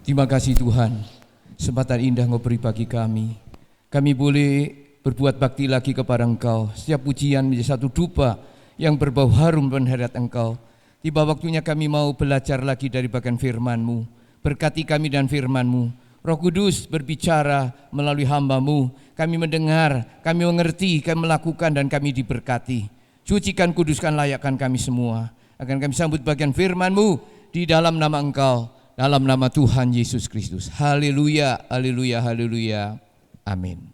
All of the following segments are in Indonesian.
Terima kasih Tuhan, kesempatan indah Engkau beri bagi kami. Kami boleh berbuat bakti lagi kepada Engkau. Setiap pujian menjadi satu dupa yang berbau harum menghadap Engkau. Tiba waktunya kami mau belajar lagi dari bagian firman-Mu. Berkati kami dan firman-Mu. Roh Kudus berbicara melalui hamba-Mu. Kami mendengar, kami mengerti, kami melakukan dan kami diberkati. Sucikan, kuduskan, layakkan kami semua. Akan kami sambut bagian firman-Mu di dalam nama Engkau. Dalam nama Tuhan Yesus Kristus. Haleluya, haleluya, haleluya. Amin.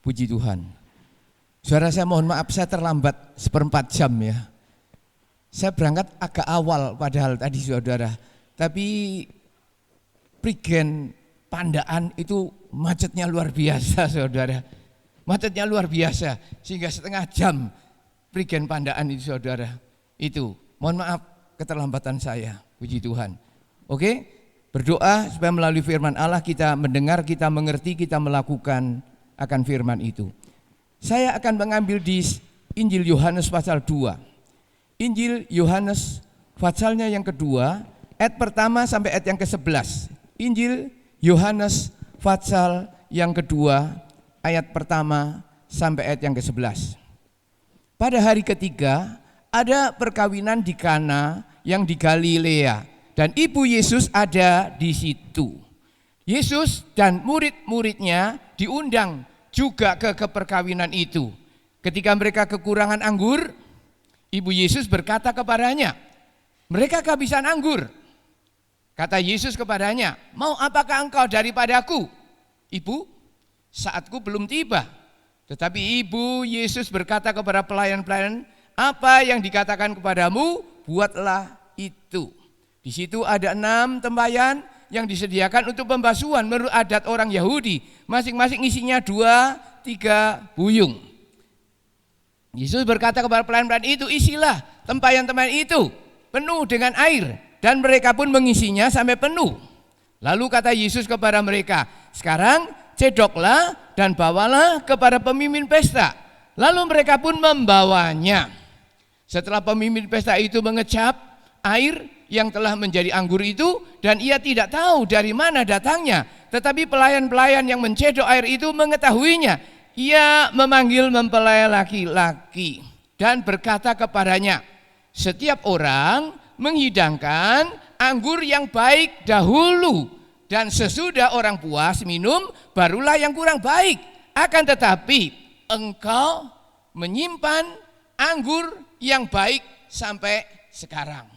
Puji Tuhan. Saudara, saya mohon maaf saya terlambat 1/4 jam ya. Saya berangkat agak awal padahal tadi saudara. Tapi Prigen Pandaan itu macetnya luar biasa saudara. Macetnya luar biasa sehingga setengah jam Prigen Pandaan itu saudara. Itu mohon maaf keterlambatan saya. Puji Tuhan. Oke, berdoa supaya melalui firman Allah kita mendengar, kita mengerti, kita melakukan akan firman itu. Saya akan mengambil di Injil Yohanes pasal 2. Injil Yohanes pasalnya yang kedua, ayat pertama sampai ayat yang ke-11. Injil Yohanes pasal yang kedua, ayat pertama sampai ayat yang ke-11. Pada hari ketiga ada perkawinan di Kana yang di Galilea dan ibu Yesus ada di situ. Yesus dan murid-muridnya diundang juga ke perkawinan itu. Ketika mereka kekurangan anggur, ibu Yesus berkata kepadanya, "Mereka kehabisan anggur." Kata Yesus kepadanya, "Mau apakah engkau daripadaku? Ibu, saatku belum tiba." Tetapi ibu Yesus berkata kepada pelayan-pelayan, "Apa yang dikatakan kepadamu, buatlah itu." Di situ ada 6 tempayan yang disediakan untuk pembasuhan menurut adat orang Yahudi. Masing-masing isinya 2-3 buyung. Yesus berkata kepada pelayan-pelayan itu, "Isilah tempayan-tempayan itu penuh dengan air." Dan mereka pun mengisinya sampai penuh. Lalu kata Yesus kepada mereka, "Sekarang cedoklah dan bawalah kepada pemimpin pesta." Lalu mereka pun membawanya. Setelah pemimpin pesta itu mengecap air yang telah menjadi anggur itu, dan ia tidak tahu dari mana datangnya, tetapi pelayan-pelayan yang mencedok air itu mengetahuinya. Ia memanggil mempelai laki-laki dan berkata kepadanya, "Setiap orang menghidangkan anggur yang baik dahulu, dan sesudah orang puas minum barulah yang kurang baik. Akan tetapi engkau menyimpan anggur yang baik sampai sekarang."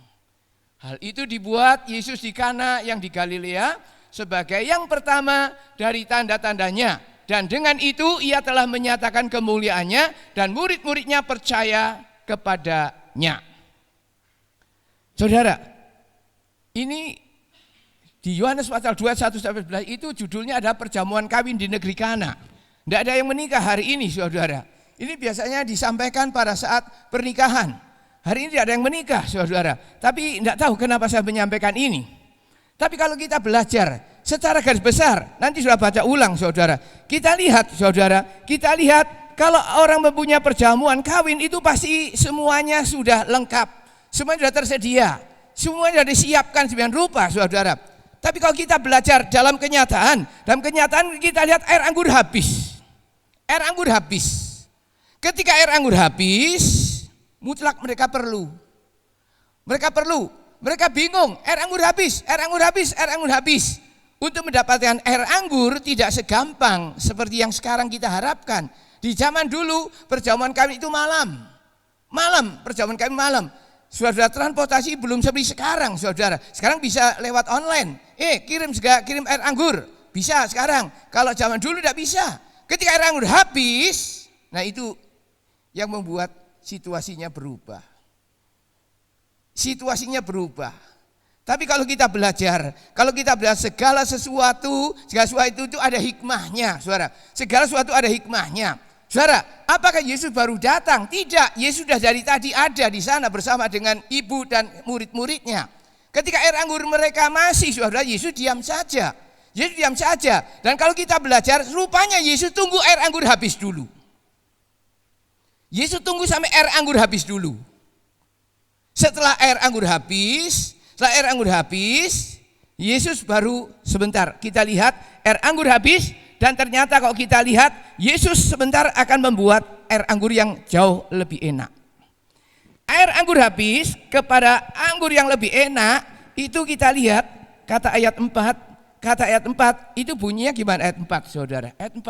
Hal itu dibuat Yesus di Kana yang di Galilea sebagai yang pertama dari tanda-tandanya, dan dengan itu ia telah menyatakan kemuliaannya dan murid-muridnya percaya kepadanya. Saudara, ini di Yohanes pasal 2 1-11 itu judulnya ada perjamuan kawin di negeri Kana. Tidak ada yang menikah hari ini saudara. Ini biasanya disampaikan pada saat pernikahan. Hari ini tidak ada yang menikah saudara. Tapi tidak tahu kenapa saya menyampaikan ini. Tapi kalau kita belajar secara garis besar, nanti sudah baca ulang saudara. Kita lihat saudara, kalau orang mempunyai perjamuan kawin itu pasti semuanya sudah lengkap. Semuanya sudah tersedia, semuanya sudah disiapkan sedemikian rupa saudara. Tapi kalau kita belajar dalam kenyataan kita lihat air anggur habis. Air anggur habis. Ketika air anggur habis, mutlak mereka perlu. Mereka bingung, air anggur habis. Untuk mendapatkan air anggur tidak segampang seperti yang sekarang kita harapkan. Di zaman dulu perjamuan kawin itu malam, perjamuan kawin malam. Saudara, transportasi belum seperti sekarang saudara. Sekarang bisa lewat online. Kirim air anggur. Bisa sekarang. Kalau zaman dulu tidak bisa. Ketika air anggur habis, nah itu yang membuat situasinya berubah. Tapi kalau kita belajar segala sesuatu itu ada hikmahnya, saudara. Segala sesuatu ada hikmahnya. Saudara, apakah Yesus baru datang? Tidak, Yesus sudah dari tadi ada di sana bersama dengan ibu dan murid-muridnya. Ketika air anggur mereka masih, saudara, Yesus diam saja. Dan kalau kita belajar, rupanya Yesus tunggu air anggur habis dulu. Yesus tunggu sampai air anggur habis dulu. Setelah air anggur habis, Yesus baru sebentar. Kita lihat air anggur habis dan ternyata kalau kita lihat Yesus sebentar akan membuat air anggur yang jauh lebih enak. Air anggur habis kepada anggur yang lebih enak itu kita lihat kata ayat 4 itu bunyinya gimana ayat 4 saudara? Ayat 4.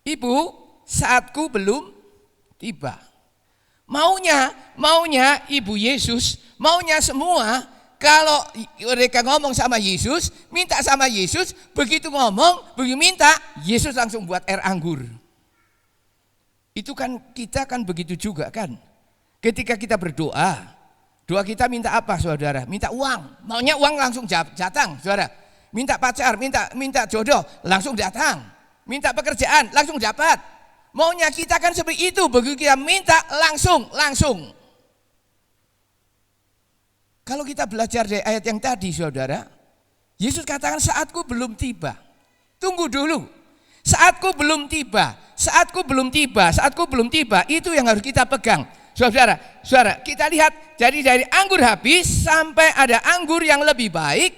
Ibu, saatku belum tiba. Maunya Ibu Yesus, maunya semua kalau mereka ngomong sama Yesus, minta sama Yesus, begitu ngomong, begitu minta, Yesus langsung buat air anggur. Itu kan kita kan begitu juga kan. Ketika kita berdoa, doa kita minta apa saudara? Minta uang, maunya uang langsung datang saudara. Minta pacar, minta jodoh, langsung datang. Minta pekerjaan, langsung dapat. Maunya kita kan seperti itu, begitu kita minta langsung. Kalau kita belajar dari ayat yang tadi saudara, Yesus katakan saatku belum tiba. Tunggu dulu. Saatku belum tiba, itu yang harus kita pegang. Saudara, kita lihat jadi dari anggur habis sampai ada anggur yang lebih baik,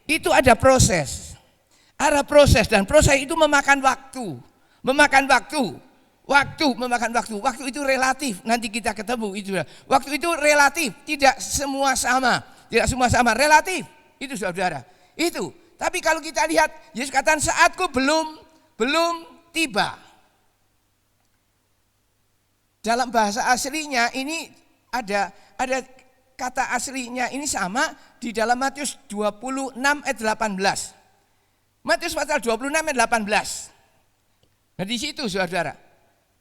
itu ada proses. Ada proses dan proses itu memakan waktu. Waktu itu relatif. Nanti kita ketemu itu. Waktu itu relatif, tidak semua sama, relatif. Itu saudara. Itu. Tapi kalau kita lihat Yesus katakan saatku belum tiba. Dalam bahasa aslinya ini ada kata aslinya ini sama di dalam Matius 26 ayat 18. Matius pasal 26 ayat 18. Nah di situ saudara.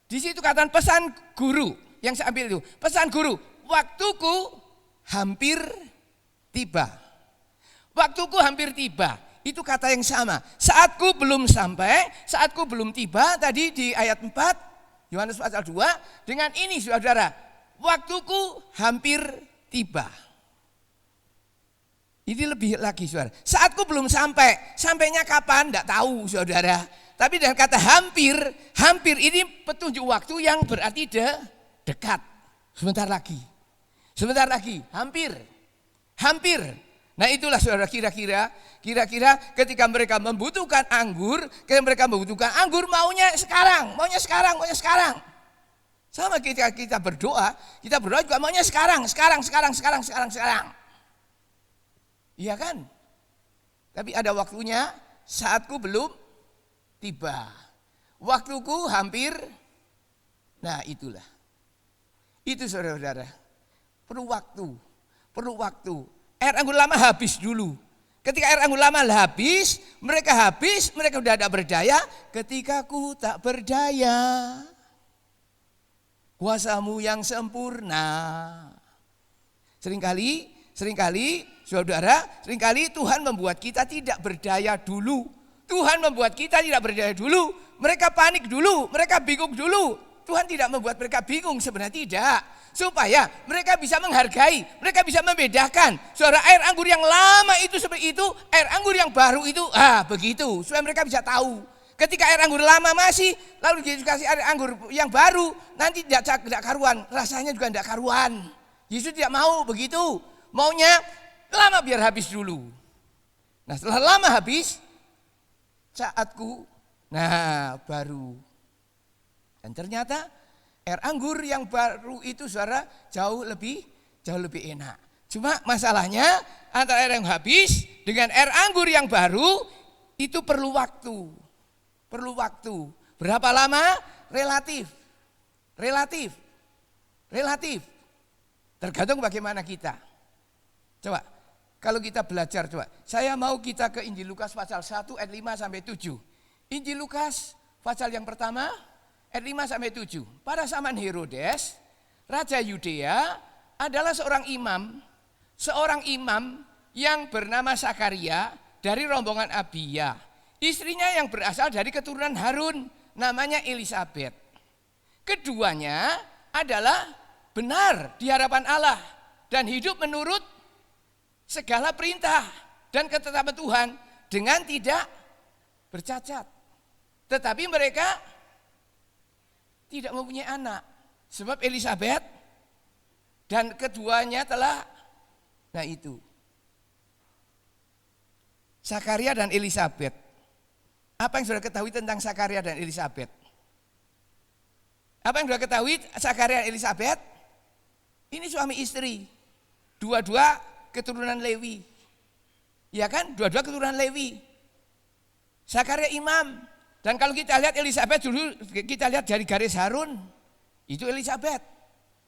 Di situ katakan pesan guru yang saya ambil itu. Pesan guru, waktuku hampir tiba. Waktuku hampir tiba. Itu kata yang sama. Saatku belum sampai, saatku belum tiba tadi di ayat 4. Yohanes pasal 2 dengan ini saudara, waktuku hampir tiba. Ini lebih lagi saudara. Saatku belum sampai, sampainya kapan enggak tahu saudara. Tapi dengan kata hampir ini petunjuk waktu yang berarti dekat. Sebentar lagi, hampir. Nah itulah saudara kira-kira ketika mereka membutuhkan anggur, maunya sekarang. Sama ketika kita berdoa juga maunya sekarang. Iya kan? Tapi ada waktunya, saatku belum tiba. Waktuku hampir. Nah itulah. Itu saudara-saudara. Perlu waktu. Air anggur lama habis dulu. Ketika air anggur lama habis, mereka sudah tidak berdaya. Ketika ku tak berdaya, kuasamu yang sempurna. Seringkali saudara, Tuhan membuat kita tidak berdaya dulu. Mereka panik dulu, mereka bingung dulu. Tuhan tidak membuat mereka bingung, sebenarnya tidak. Supaya mereka bisa menghargai, mereka bisa membedakan. Saudara, air anggur yang lama itu seperti itu, air anggur yang baru itu begitu. Supaya mereka bisa tahu. Ketika air anggur lama masih, lalu dikasih air anggur yang baru, nanti tidak karuan, rasanya juga tidak karuan. Yesus tidak mau begitu. Maunya lama biar habis dulu. Nah setelah lama habis, saatku, baru. Dan ternyata air anggur yang baru itu saudara jauh lebih enak. Cuma masalahnya antara air yang habis dengan air anggur yang baru itu perlu waktu. Berapa lama? Relatif. Tergantung bagaimana kita. Coba kalau kita belajar saya mau kita ke Injil Lukas pasal 1 ayat 5 sampai 7. Injil Lukas pasal yang pertama ayat 5 sampai 7. Pada zaman Herodes, raja Yudea adalah seorang imam yang bernama Sakaria dari rombongan Abia. Istrinya yang berasal dari keturunan Harun, namanya Elisabet. Keduanya adalah benar di hadapan Allah dan hidup menurut segala perintah dan ketetapan Tuhan dengan tidak bercacat. Tetapi mereka tidak mempunyai anak. Sebab Elisabet dan keduanya telah, itu. Zakaria dan Elisabet. Apa yang saudara ketahui tentang Zakaria dan Elisabet? Apa yang saudara ketahui Zakaria dan Elisabet? Ini suami istri. Dua-dua keturunan Lewi. Ya kan? Dua-dua keturunan Lewi. Zakaria imam. Dan kalau kita lihat Elisabet dulu, kita lihat dari garis Harun. Itu Elisabet.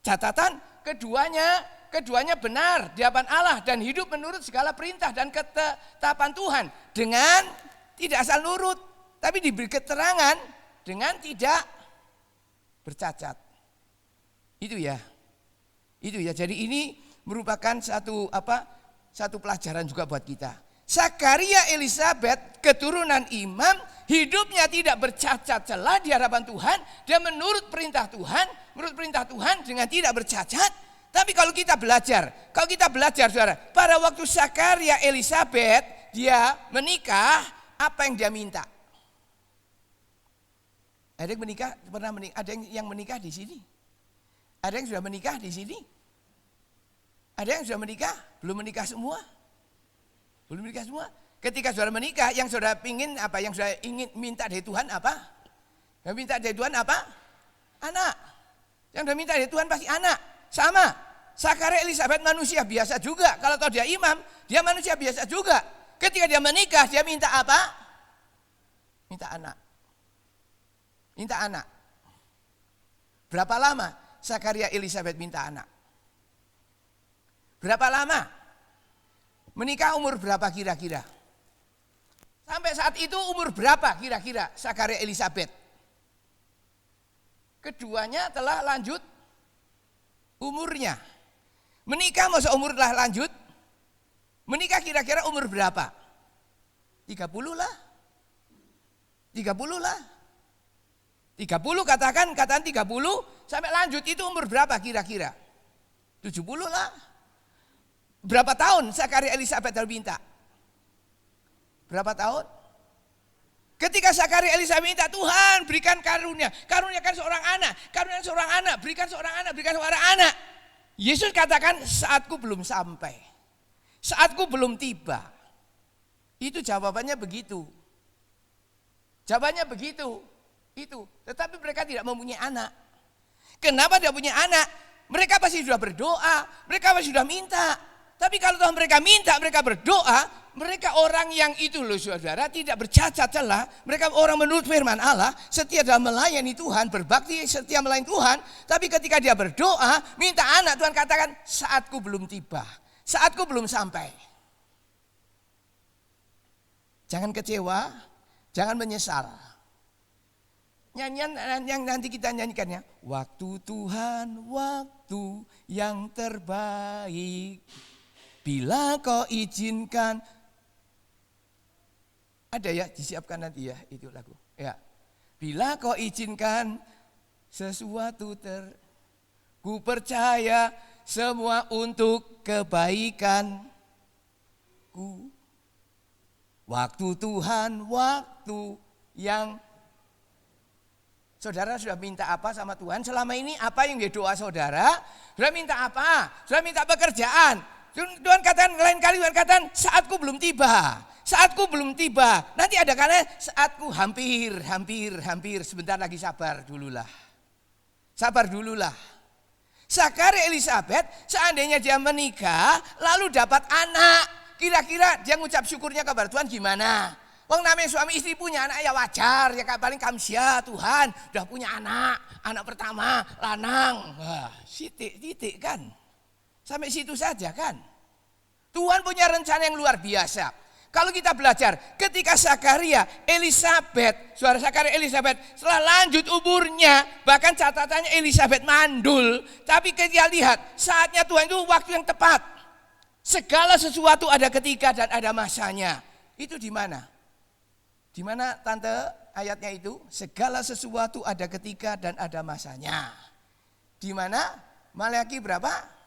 Catatan keduanya benar di hadapan Allah dan hidup menurut segala perintah dan ketetapan Tuhan. Dengan tidak asal nurut, tapi diberi keterangan dengan tidak bercacat. Itu ya. Jadi ini merupakan satu pelajaran juga buat kita. Zakaria Elisabet keturunan imam, hidupnya tidak bercacat celah di hadapan Tuhan, dia menurut perintah Tuhan dengan tidak bercacat. Tapi kalau kita belajar saudara, pada waktu Zakaria Elisabet dia menikah, apa yang dia minta? Ada yang menikah, ada yang menikah di sini? Ada yang sudah menikah di sini? Ada yang sudah menikah? Belum menikah semua? Belum menikah semua? Ketika saudara menikah, yang saudara ingin apa? Yang saudara ingin minta dari Tuhan apa? Yang minta dari Tuhan apa? Anak. Yang saudara minta dari Tuhan pasti anak. Sama. Zakaria Elisabet manusia biasa juga. Kalau tahu dia imam, dia manusia biasa juga. Ketika dia menikah, dia minta apa? Minta anak. Minta anak. Berapa lama Zakaria Elisabet minta anak? Berapa lama? Menikah umur berapa kira-kira? Sampai saat itu umur berapa kira-kira Zakaria Elisabet? Keduanya telah lanjut umurnya. Menikah masa umur telah lanjut? Menikah kira-kira umur berapa? 30 lah. 30 lah. 30 katakan 30 sampai lanjut itu umur berapa kira-kira? 70 lah. Berapa tahun Zakaria Elisabet minta? Berapa tahun? Ketika Zakaria Elisabet minta, Tuhan berikan karunia, karuniakan seorang anak, berikan seorang anak. Yesus katakan saatku belum sampai, saatku belum tiba. Itu jawabannya begitu. Jawabannya begitu. Itu. Tetapi mereka tidak mempunyai anak. Kenapa tidak punya anak? Mereka pasti sudah berdoa, mereka pasti sudah minta. Tapi kalau Tuhan mereka minta, mereka berdoa, mereka orang yang itu loh saudara, tidak bercacat celah. Mereka orang menurut firman Allah, setia dalam melayani Tuhan, berbakti setia melayani Tuhan. Tapi ketika dia berdoa, minta anak, Tuhan katakan, saatku belum tiba, saatku belum sampai. Jangan kecewa, jangan menyesal. Nyanyian yang nanti kita nyanyikannya, waktu Tuhan, waktu yang terbaik. Bila kau izinkan, ada ya disiapkan nanti ya itu lagu. Ya, bila kau izinkan sesuatu ku percaya semua untuk kebaikanku. Waktu Tuhan, waktu yang saudara sudah minta apa sama Tuhan? Selama ini apa yang dia doa saudara? Sudah minta apa? Sudah minta pekerjaan. Tuhan katakan, lain kali Tuhan katakan, saatku belum tiba. Saatku belum tiba. Nanti ada kalanya saatku hampir. Sebentar lagi sabar dululah. Sabar dululah. Zakaria Elisabet, seandainya dia menikah, lalu dapat anak. Kira-kira dia ngucap syukurnya kepada Tuhan gimana? Wong namanya suami istri punya anak ya wajar. Ya paling kamsia Tuhan, udah punya anak. Anak pertama, lanang. Wah, titik kan. Sampai situ saja kan. Tuhan punya rencana yang luar biasa. Kalau kita belajar ketika Zakaria Elisabet, saudara Zakaria Elisabet setelah lanjut umurnya, bahkan catatannya Elisabet mandul. Tapi kita lihat saatnya Tuhan itu waktu yang tepat. Segala sesuatu ada ketika dan ada masanya. Itu di mana? Di mana tante ayatnya itu? Segala sesuatu ada ketika dan ada masanya. Di mana? Maleakhi berapa?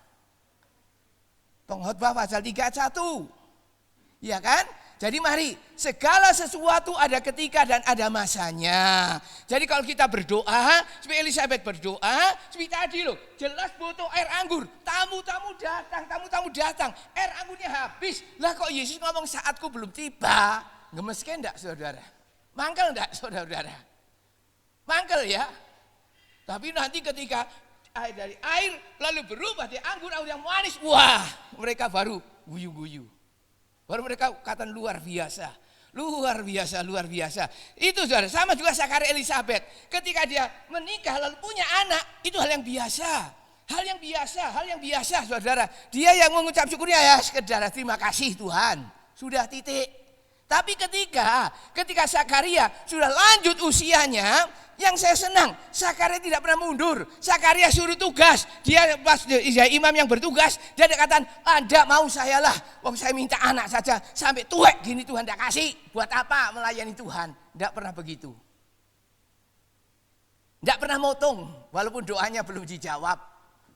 Pengkhotbah pasal 3 ayat 1. Ya kan? Jadi mari, segala sesuatu ada ketika dan ada masanya. Jadi kalau kita berdoa, seperti Elisabet berdoa, seperti tadi loh, jelas botol air anggur. Tamu tamu-tamu datang, air anggunnya habis. Lah kok Yesus ngomong saatku belum tiba? Ngemeske enggak saudara? Mangkel enggak saudara? Mangkel ya. Tapi nanti ketika air dari air lalu berubah di anggur yang manis, wah mereka baru guyu-guyu. Baru mereka kata luar biasa. Luar biasa. Itu saudara, sama juga Zakaria Elisabeth. Ketika dia menikah lalu punya anak, itu hal yang biasa. Hal yang biasa saudara. Dia yang mengucap syukurnya ya sekedar terima kasih Tuhan. Sudah titik. Tapi ketika Zakaria sudah lanjut usianya, yang saya senang, Zakaria tidak pernah mundur. Zakaria suruh tugas. Dia pas imam yang bertugas, dia katakan, "Anda mau saya lah. Wong saya minta anak saja sampai tuwek gini Tuhan tidak kasih. Buat apa melayani Tuhan?" Tidak pernah begitu. Tidak pernah motong walaupun doanya belum dijawab.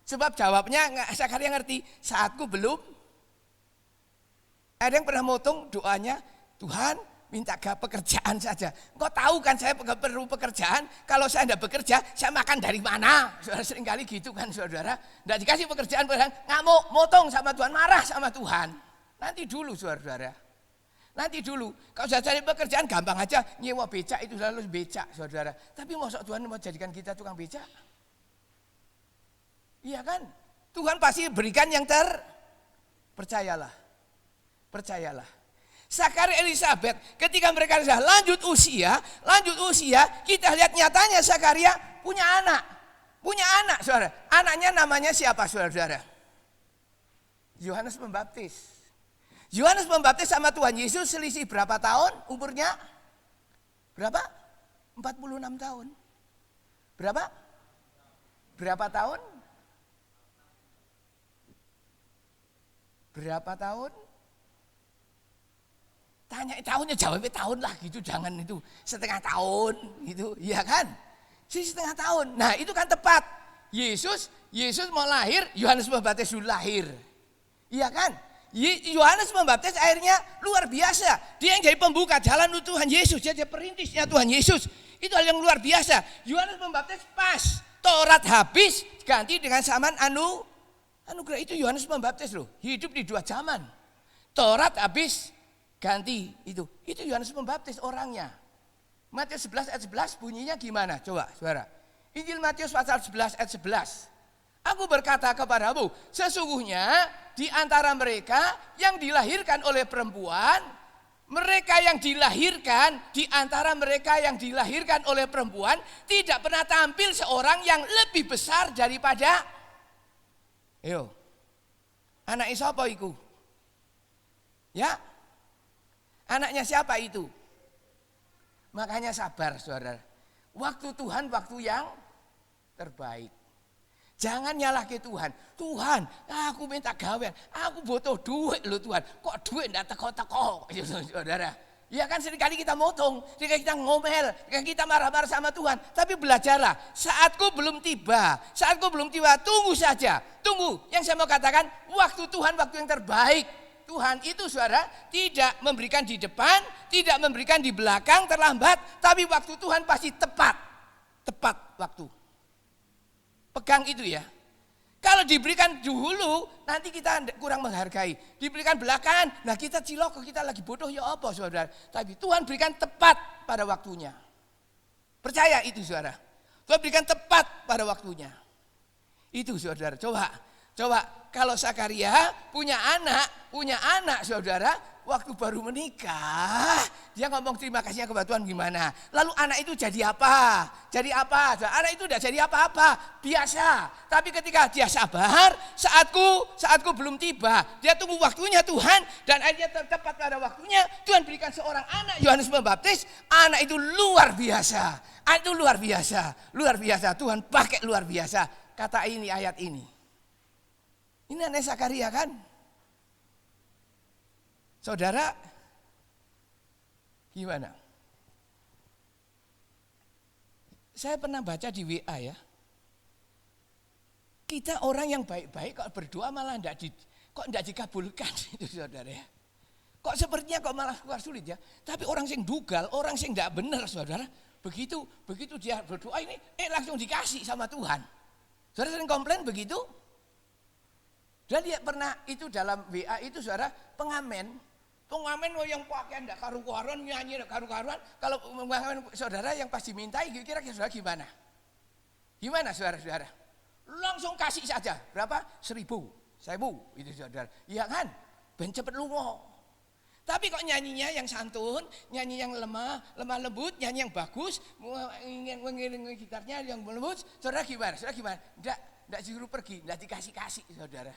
Sebab jawabnya Zakaria ngerti, saatku belum. Ada yang pernah motong doanya, Tuhan minta pekerjaan saja. Engkau tahu kan saya perlu pekerjaan. Kalau saya tidak bekerja, saya makan dari mana? Saudara seringkali gitu kan saudara. Tidak dikasih pekerjaan, ngamuk, motong sama Tuhan, marah sama Tuhan. Nanti dulu saudara. Nanti dulu. Kalau sudah cari pekerjaan gampang aja. Nyewa becak itu selalu becak saudara. Tapi maksud Tuhan mau jadikan kita tukang becak? Iya kan? Tuhan pasti berikan yang percayalah. Zakaria Elisabeth ketika mereka sudah lanjut usia, kita lihat nyatanya Zakaria punya anak saudara. Anaknya namanya siapa saudara? Yohanes Pembaptis. Yohanes Pembaptis sama Tuhan Yesus selisih berapa tahun umurnya? Berapa? 46 tahun. Berapa tahun? Tanya tahunnya, jawabnya tahun lah gitu, jangan itu setengah tahun gitu, iya kan? Setengah tahun. Nah itu kan tepat. Yesus mau lahir, Yohanes Pembaptis sudah lahir, iya kan? Yohanes Pembaptis akhirnya luar biasa. Dia yang jadi pembuka jalan untuk Tuhan Yesus, dia jadi perintisnya Tuhan Yesus. Itu hal yang luar biasa. Yohanes Pembaptis pas Taurat habis ganti dengan zaman anugerah. Itu Yohanes Pembaptis loh, hidup di dua zaman. Taurat habis ganti itu Yohanes Pembaptis orangnya. Matius 11 ayat 11 bunyinya gimana? Coba saudara. Injil Matius pasal 11 ayat 11. Aku berkata kepadamu, sesungguhnya di antara mereka yang dilahirkan oleh perempuan, di antara mereka yang dilahirkan oleh perempuan tidak pernah tampil seorang yang lebih besar daripada anaknya siapa itu? Ya? Anaknya siapa itu? Makanya sabar saudara. Waktu Tuhan waktu yang terbaik. Jangan nyalah ke Tuhan. Tuhan, aku minta gawean, aku butuh duit loh Tuhan. Kok duit enggak teko-teko? Saudara. Ya kan seringkali kita motong, seringkali kita ngomel, kita marah-marah sama Tuhan. Tapi belajarlah, saatku belum tiba, tunggu saja. Tunggu, yang saya mau katakan, waktu Tuhan waktu yang terbaik. Tuhan itu saudara tidak memberikan di depan, tidak memberikan di belakang terlambat, tapi waktu Tuhan pasti tepat waktu. Pegang itu ya. Kalau diberikan dulu, nanti kita kurang menghargai. Diberikan belakangan, nah kita cilok, kita lagi bodoh ya apa saudara. Tapi Tuhan berikan tepat pada waktunya. Percaya itu saudara. Tuhan berikan tepat pada waktunya. Itu saudara, coba kalau Zakaria punya anak saudara, waktu baru menikah, dia ngomong terima kasihnya kepada Tuhan gimana. Lalu anak itu jadi apa? Anak itu tidak jadi apa-apa, biasa. Tapi ketika dia sabar, saatku belum tiba. Dia tunggu waktunya Tuhan dan akhirnya tepat pada waktunya. Tuhan berikan seorang anak, Yohanes Pembaptis. Anak itu luar biasa. Luar biasa. Tuhan pakai luar biasa. Kata ini ayat ini. Ini anak Zakaria kan? Saudara, gimana? Saya pernah baca di WA ya. Kita orang yang baik-baik kok berdoa malah tidak dikabulkan itu saudara ya. Kok sepertinya kok malah keluar sulit ya. Tapi orang yang dugal, orang yang tidak benar saudara, begitu dia berdoa ini langsung dikasih sama Tuhan. Saudara sering komplain begitu? Dan dia pernah itu dalam WA itu saudara pengamen yang pakaian enggak karu-karuan, nyanyi enggak karu-karuan. Kalau pengamen saudara yang pasti mintai kira-kira saudara gimana? Gimana saudara-saudara? Langsung kasih saja. Berapa? 1.000 itu saudara. Iya kan? Ben cepet lungo. Tapi kok nyanyinya yang santun, nyanyi yang lemah lembut, nyanyi yang bagus, mengiringi gitarnya yang lembut. Saudara gimana? Enggak disuruh pergi, enggak dikasih-kasih saudara.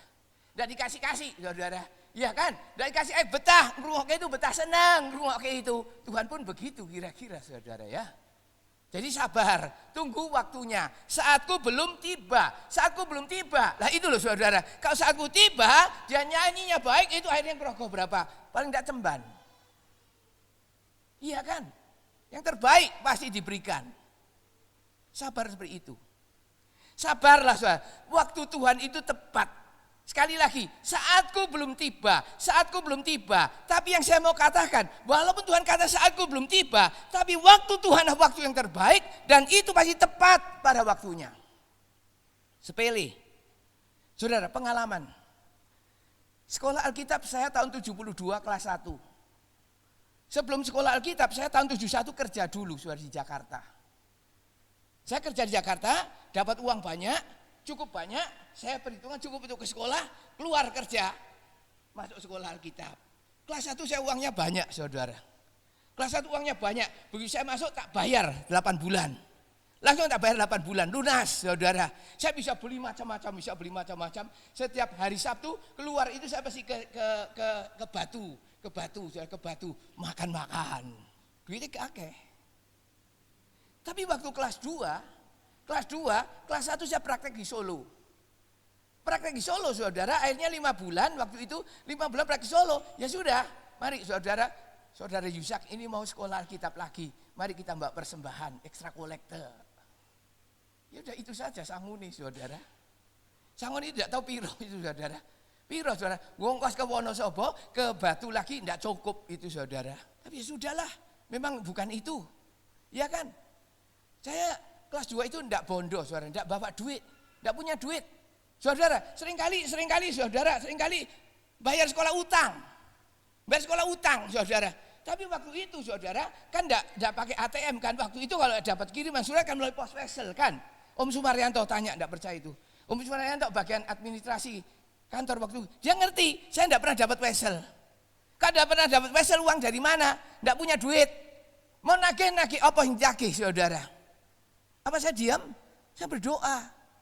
Enggak dikasih-kasih saudara. Iya kan? Enggak dikasih betah, ngrungokke itu betah senang, ngrungokke itu. Tuhan pun begitu kira-kira saudara ya. Jadi sabar, tunggu waktunya. Saatku belum tiba. Lah itu loh saudara. Kalau saatku tiba, dia nyanyinya baik, itu akhirnya ngerogoh berapa? Paling tidak cemban. Iya kan? Yang terbaik pasti diberikan. Sabar seperti itu. Sabarlah saudara. Waktu Tuhan itu tepat. Sekali lagi, saatku belum tiba. Tapi yang saya mau katakan, walaupun Tuhan kata saatku belum tiba, tapi waktu Tuhan adalah waktu yang terbaik dan itu pasti tepat pada waktunya. Sepele. Saudara, pengalaman. Sekolah Alkitab saya tahun 72 kelas 1. Sebelum sekolah Alkitab saya tahun 71 kerja dulu saudara di Jakarta. Saya kerja di Jakarta, dapat uang banyak. Cukup banyak, saya perhitungan cukup untuk ke sekolah, keluar kerja, masuk sekolah Alkitab. Kelas 1 saya uangnya banyak saudara. Kelas 1 uangnya banyak, begitu saya masuk tak bayar 8 bulan. Langsung tak bayar 8 bulan, lunas saudara. Saya bisa beli macam-macam. Setiap hari Sabtu keluar itu saya pasti ke Batu, makan. Duitnya akeh. Tapi waktu kelas 1 saya praktek di Solo. Saudara, akhirnya 5 bulan waktu itu, 5 bulan praktek di Solo. Ya sudah, mari saudara Yusak ini mau sekolah Alkitab lagi. Mari kita mbak persembahan, ekstra kolektor. Ya udah itu saja sanguni saudara. Sanguni tidak tahu piro itu saudara. Piro saudara, ngongkos ke Wonosobo, ke Batu lagi tidak cukup itu saudara. Tapi ya sudahlah, memang bukan itu. Ya kan? Saya kelas 2 itu enggak bondo saudara, enggak bawa duit, enggak punya duit. Saudara, seringkali bayar sekolah utang. Saudara. Tapi waktu itu saudara, kan enggak pakai ATM kan. Waktu itu kalau dapat kiriman surat kan melalui pos wesel kan. Om Sumaryanto tanya, enggak percaya itu. Om Sumaryanto bagian administrasi kantor waktu itu. Dia ngerti, saya enggak pernah dapat wesel. Kan enggak pernah dapat wesel, uang dari mana? Enggak punya duit. Mau nagih apa yang nagih saudara? Apa saya diam? Saya berdoa,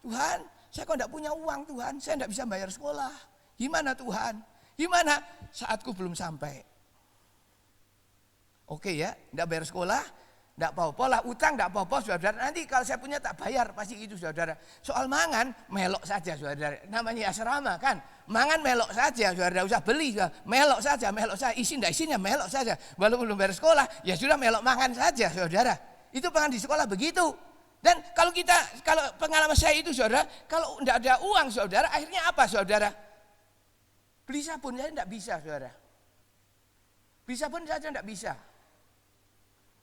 Tuhan, saya kok enggak punya uang Tuhan, saya enggak bisa bayar sekolah. Gimana Tuhan? Gimana? Saatku belum sampai. Oke ya, enggak bayar sekolah, enggak apa-apa lah, utang enggak apa-apa saudara. Nanti kalau saya punya tak bayar, pasti itu saudara. Soal mangan, melok saja saudara. Namanya asrama kan, mangan melok saja saudara, usah beli, melok saja, isi enggak isinya melok saja. Walaupun belum bayar sekolah, ya sudah melok mangan saja saudara. Itu pengen di sekolah begitu. Dan kalau pengalaman saya itu saudara, kalau enggak ada uang saudara, akhirnya apa saudara? Beli sabun saya enggak bisa saudara. Beli sabun saja enggak bisa.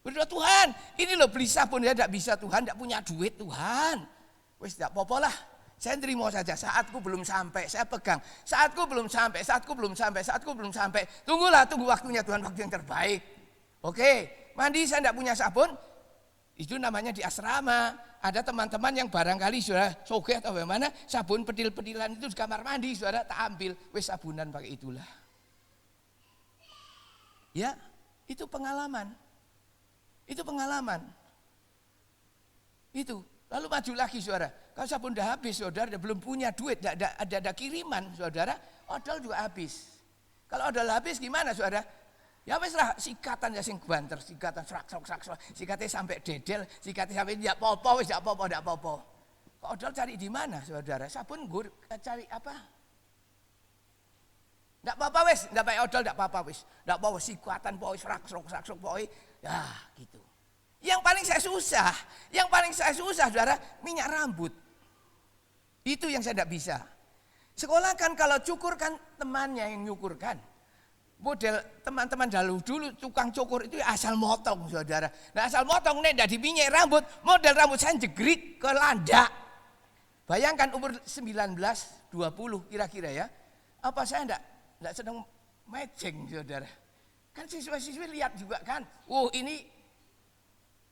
Berdoa Tuhan, ini loh beli sabun saya enggak bisa Tuhan, enggak punya duit Tuhan. Wis enggak apa-apa lah. Saya terima saja, saatku belum sampai, saya pegang. Saatku belum sampai. Tunggu waktunya Tuhan, waktu yang terbaik. Oke, mandi saya enggak punya sabun. Itu namanya di asrama. Ada teman-teman yang barangkali sudah sogeh atau bagaimana, sabun pedil-pedilan itu di kamar mandi, saudara tak ambil, wes sabunan pakai itulah. Ya, itu pengalaman. Itu. Lalu maju lagi saudara. Kalau sabun udah habis saudara, belum punya duit, ada kiriman saudara, odol juga habis. Kalau odol habis gimana saudara? Ya wis lah sikatan ya sing banter, sikatan srak. Sikatnya sampai dedel, sikatnya sampai ndak apa-apa, wis ndak apa-apa. Kok odol cari di mana saudara? Sabun gur cari apa? Ndak apa-apa wis, ndak pakai odol ndak apa-apa wis. Ndak apa sikatan pokoke srak pokoke. Ya gitu. Yang paling saya susah saudara, minyak rambut. Itu yang saya ndak bisa. Sekolah kan kalau cukur kan temannya yang nyukurkan. Model teman-teman dulu tukang cukur itu asal motong saudara. Nah asal motong nek ndak diminyak rambut, model rambut saya jegrik ke landak. Bayangkan umur 19, 20 20 kira-kira ya. Apa saya enggak sedang mejeng saudara. Kan siswa-siswi lihat juga kan. Oh ini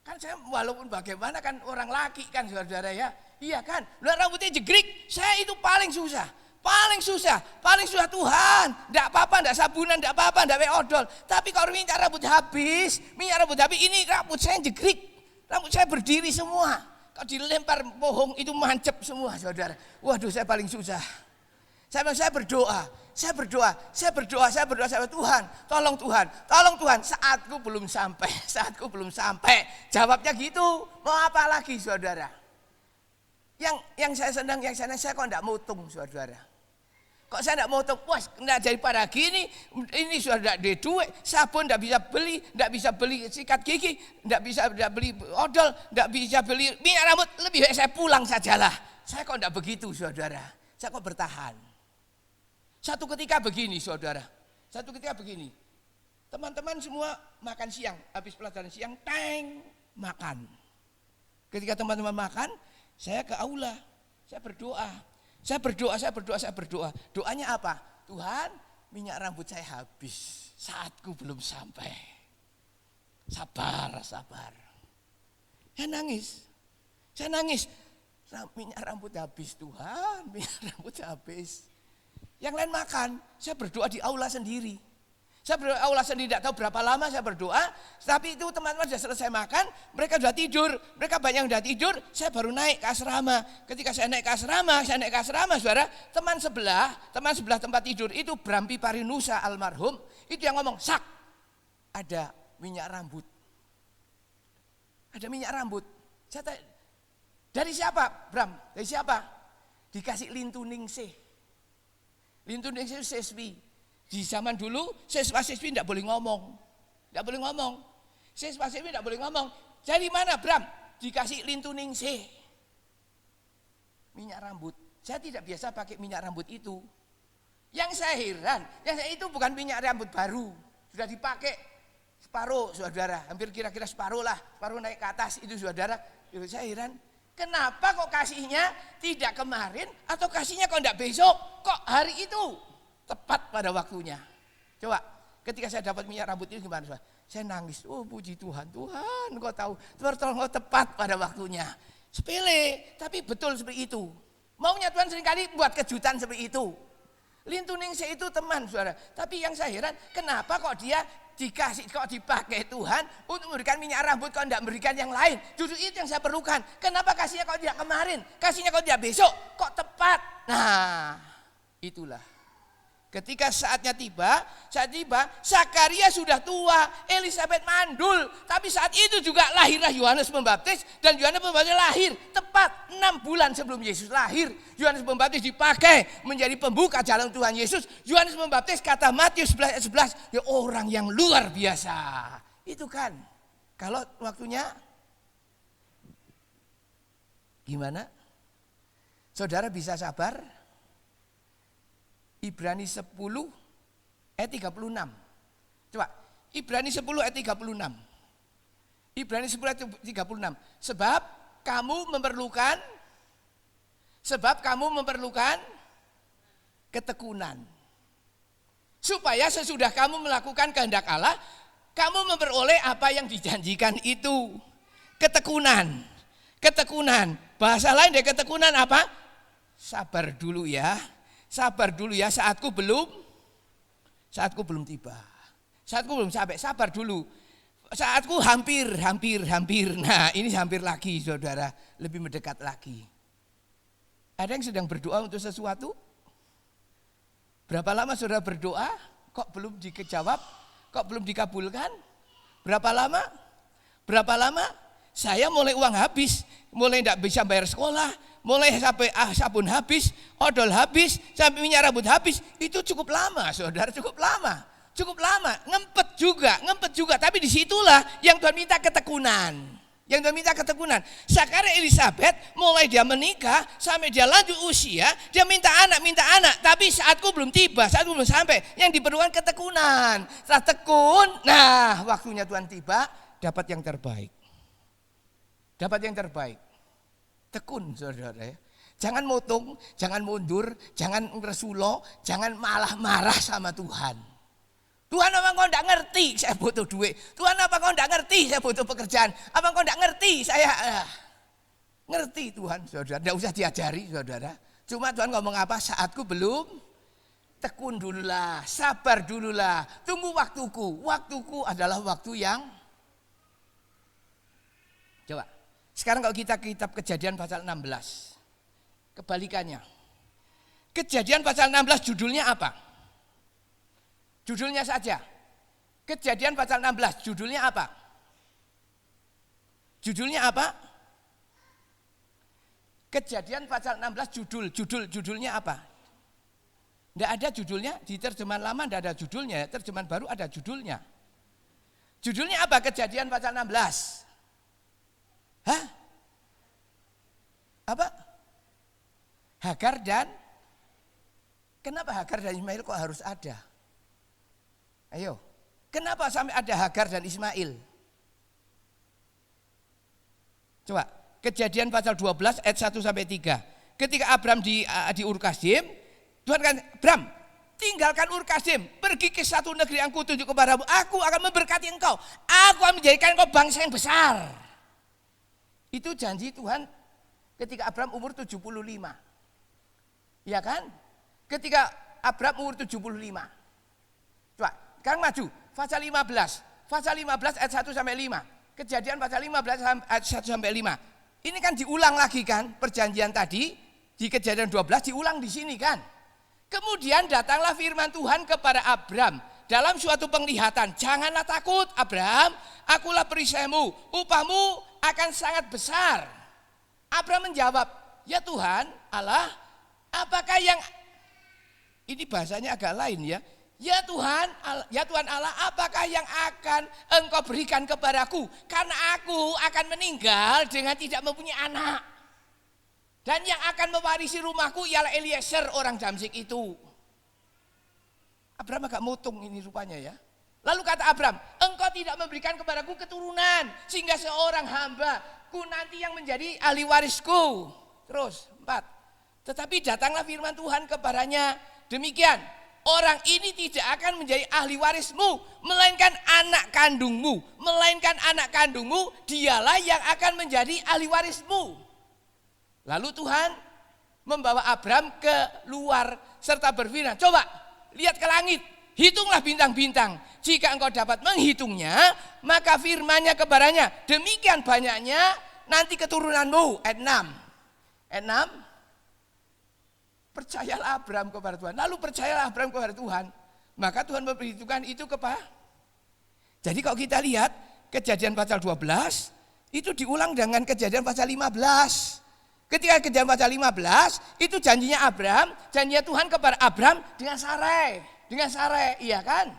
kan saya walaupun bagaimana kan orang laki kan saudara ya. Iya kan. Rambutnya jegrik. Saya itu paling susah. Paling susah Tuhan. Enggak apa-apa, enggak sabunan, enggak apa-apa, enggak pakai odol. Tapi kalau minyak rambut habis, ini rambut saya jegrik. Rambut saya berdiri semua. Kalau dilempar pohon itu mancep semua saudara. Waduh saya paling susah. Saya berdoa, Tuhan, tolong Tuhan, saatku belum sampai. Jawabnya gitu, mau apa lagi saudara? Yang saya senang, saya kok enggak mutung saudara. Kok saya enggak mutung, wah enggak jadi pada gini, ini sudah ada duit, sabun enggak bisa beli sikat gigi, enggak bisa beli odol, enggak bisa beli minyak rambut, lebih baik saya pulang sajalah. Saya kok enggak begitu saudara, saya kok bertahan. Satu ketika begini saudara, teman-teman semua makan siang, habis pelajaran siang, makan. Ketika teman-teman makan, saya ke aula, saya berdoa. Doanya apa? Tuhan, minyak rambut saya habis, saatku belum sampai. Sabar. Saya nangis. Minyak rambut habis Tuhan, minyak rambut habis. Yang lain makan, saya berdoa di aula sendiri. Tidak tahu berapa lama saya berdoa. Tapi itu teman-teman sudah selesai makan, mereka sudah tidur. Mereka banyak yang sudah tidur, saya baru naik ke asrama. Ketika saya naik ke asrama, saudara, teman sebelah tempat tidur itu Brampi Parinusa almarhum. Itu yang ngomong, sak, ada minyak rambut. Ada minyak rambut. Saya tanya, dari siapa Bram? Dari siapa? Dikasih Lintuningsih. Lintuningsih siswi. Di zaman dulu siswa-siswi tidak boleh ngomong. Siswa-siswi tidak boleh ngomong. Dari mana Bram? Dikasih Lintuningsih. Minyak rambut. Saya tidak biasa pakai minyak rambut itu. Yang saya heran, itu bukan minyak rambut baru. Sudah dipakai separuh saudara. Hampir kira-kira separuh naik ke atas itu saudara. Saya heran. Kenapa kok kasihnya tidak kemarin atau kasihnya kok tidak besok? Kok hari itu? Tepat pada waktunya. Coba ketika saya dapat minyak rambut itu gimana? Saya nangis. Oh puji Tuhan, kau tahu, tolong kau tepat pada waktunya. Sepele, tapi betul seperti itu. Maunya Tuhan seringkali buat kejutan seperti itu. Lintuningsih itu teman saudara. Tapi yang saya heran, kenapa kok dia dipakai Tuhan untuk memberikan minyak rambut, kok tidak memberikan yang lain? Justru itu yang saya perlukan. Kenapa kasihnya kok tidak kemarin? Kasihnya kok tidak besok? Kok tepat? Nah, itulah. Ketika saatnya tiba, Zakaria sudah tua, Elisabeth mandul. Tapi saat itu juga lahirlah Yohanes Pembaptis. Dan Yohanes Pembaptis lahir tepat 6 bulan sebelum Yesus lahir. Yohanes Pembaptis dipakai menjadi pembuka jalan Tuhan Yesus. Yohanes Pembaptis kata Matius 11 ayat 11, ya orang yang luar biasa. Itu kan, kalau waktunya gimana? Saudara bisa sabar? Ibrani 10 ayat 36. Coba, Ibrani 10 ayat 36. Ibrani 10 ayat 36. Sebab kamu memerlukan ketekunan. Supaya sesudah kamu melakukan kehendak Allah, kamu memperoleh apa yang dijanjikan itu. Ketekunan. Bahasa lain dari ketekunan apa? Sabar dulu ya, saatku belum tiba. Saatku belum sampai, sabar dulu. Saatku hampir. Nah, ini hampir lagi saudara, lebih mendekat lagi. Ada yang sedang berdoa untuk sesuatu? Berapa lama saudara berdoa, kok belum dijawab, kok belum dikabulkan? Berapa lama? Saya mulai uang habis, mulai tidak bisa bayar sekolah, mulai sampai sabun habis, odol habis, sampai minyak rambut habis. Itu cukup lama saudara, cukup lama. Ngempet juga. Tapi disitulah yang Tuhan minta ketekunan. Zakaria Elisabeth mulai dia menikah sampai dia lanjut usia, dia minta anak. Tapi saatku belum tiba, saatku belum sampai. Yang diperlukan ketekunan. Setelah tekun, nah waktunya Tuhan tiba, dapat yang terbaik. Tekun saudara ya. Jangan motung, jangan mundur, jangan ngeresulo, jangan malah marah sama Tuhan. Tuhan, apa kau enggak ngerti saya butuh duit? Tuhan, apa kau enggak ngerti saya butuh pekerjaan? Apa kau enggak ngerti saya ngerti Tuhan, saudara. Enggak usah diajari, saudara. Cuma Tuhan ngomong apa? Saatku belum, tekun dululah, sabar dululah, tunggu waktuku. Waktuku adalah waktu yang coba. Sekarang kalau kita kitab Kejadian pasal 16. Kebalikannya. Kejadian pasal 16 judulnya apa? Judulnya saja. Kejadian pasal 16 judulnya apa? Judulnya apa? Kejadian pasal 16 judulnya apa? Tidak ada judulnya, di terjemahan lama tidak ada judulnya, terjemahan baru ada judulnya. Judulnya apa Kejadian pasal 16? Hah? Apa? Hagar dan, kenapa Hagar dan Ismail kok harus ada? Ayo, kenapa sampai ada Hagar dan Ismail? Coba, Kejadian pasal 12 ayat 1 sampai 3. Ketika Abram di Ur Kasdim, Tuhan kan, Abram, tinggalkan Ur Kasdim, pergi ke satu negeri yang kutunjuk kepadamu. Aku akan memberkati engkau. Aku akan menjadikan engkau bangsa yang besar. Itu janji Tuhan ketika Abram umur 75. Ya kan? Ketika Abram umur 75. Coba, sekarang maju. Pasal 15. Pasal 15 ayat 1 sampai 5. Kejadian pasal 15 ayat 1 sampai 5. Ini kan diulang lagi kan perjanjian tadi. Di Kejadian 12 diulang di sini kan. Kemudian datanglah firman Tuhan kepada Abram dalam suatu penglihatan. Janganlah takut Abram, akulah perisaimu, upahmu akan sangat besar. Abram menjawab, ya Tuhan Allah, apakah yang, ini bahasanya agak lain ya. Ya Tuhan Allah, apakah yang akan engkau berikan kepadaku? Karena aku akan meninggal dengan tidak mempunyai anak. Dan yang akan mewarisi rumahku ialah Eliezer orang Damsyik itu. Abram agak mutung ini rupanya ya. Lalu kata Abram, engkau tidak memberikan kepadaku keturunan, sehingga seorang hambaku nanti yang menjadi ahli warisku. Terus 4. Tetapi datanglah firman Tuhan kepadanya, demikian, orang ini tidak akan menjadi ahli warismu, melainkan anak kandungmu. Melainkan anak kandungmu, dialah yang akan menjadi ahli warismu. Lalu Tuhan membawa Abram keluar serta berfirman, coba lihat ke langit, hitunglah bintang-bintang. Jika engkau dapat menghitungnya, maka firman-Nya kepadanya, demikian banyaknya nanti keturunanmu. Ayat 6. Ayat 6. Percayalah Abram kepada Tuhan. Lalu percayalah Abram kepada Tuhan. Maka Tuhan memperhitungkan itu kepada. Jadi kalau kita lihat Kejadian pasal 12 itu diulang dengan Kejadian pasal 15. Ketika Kejadian pasal 15 itu janjinya Abram, janjinya Tuhan kepada Abram dengan Sarai. Dengan Sarai, iya kan?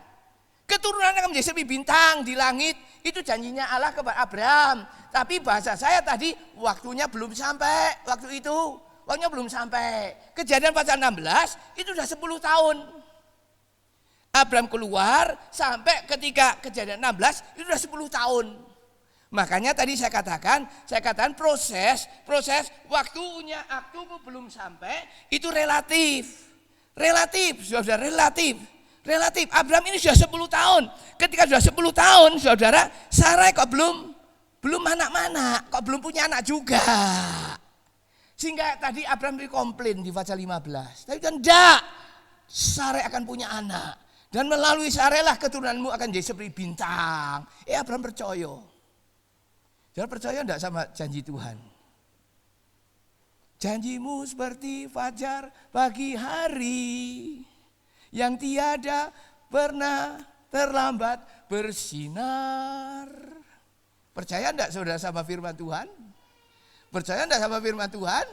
Keturunan akan menjadi seperti bintang di langit. Itu janjinya Allah kepada Abram. Tapi bahasa saya tadi waktunya belum sampai waktu itu. Waktunya belum sampai. Kejadian pasal 16 itu sudah 10 tahun. Abram keluar sampai ketika Kejadian 16 itu sudah 10 tahun. Makanya tadi saya katakan proses waktunya belum sampai itu relatif. Relatif, saudara, relatif. Abram ini sudah 10 tahun. Ketika sudah 10 tahun, saudara, Sarai kok belum anak-anak, kok belum punya anak juga. Sehingga tadi Abram dikomplain di pasal 15. Tapi kan enggak, Sarai akan punya anak. Dan melalui Sarai lah keturunanmu akan jadi seperti bintang. Abram percaya. Jangan percaya enggak sama janji Tuhan. Janjimu seperti fajar pagi hari, yang tiada pernah terlambat bersinar. Percaya enggak saudara sama firman Tuhan? Percaya enggak sama firman Tuhan?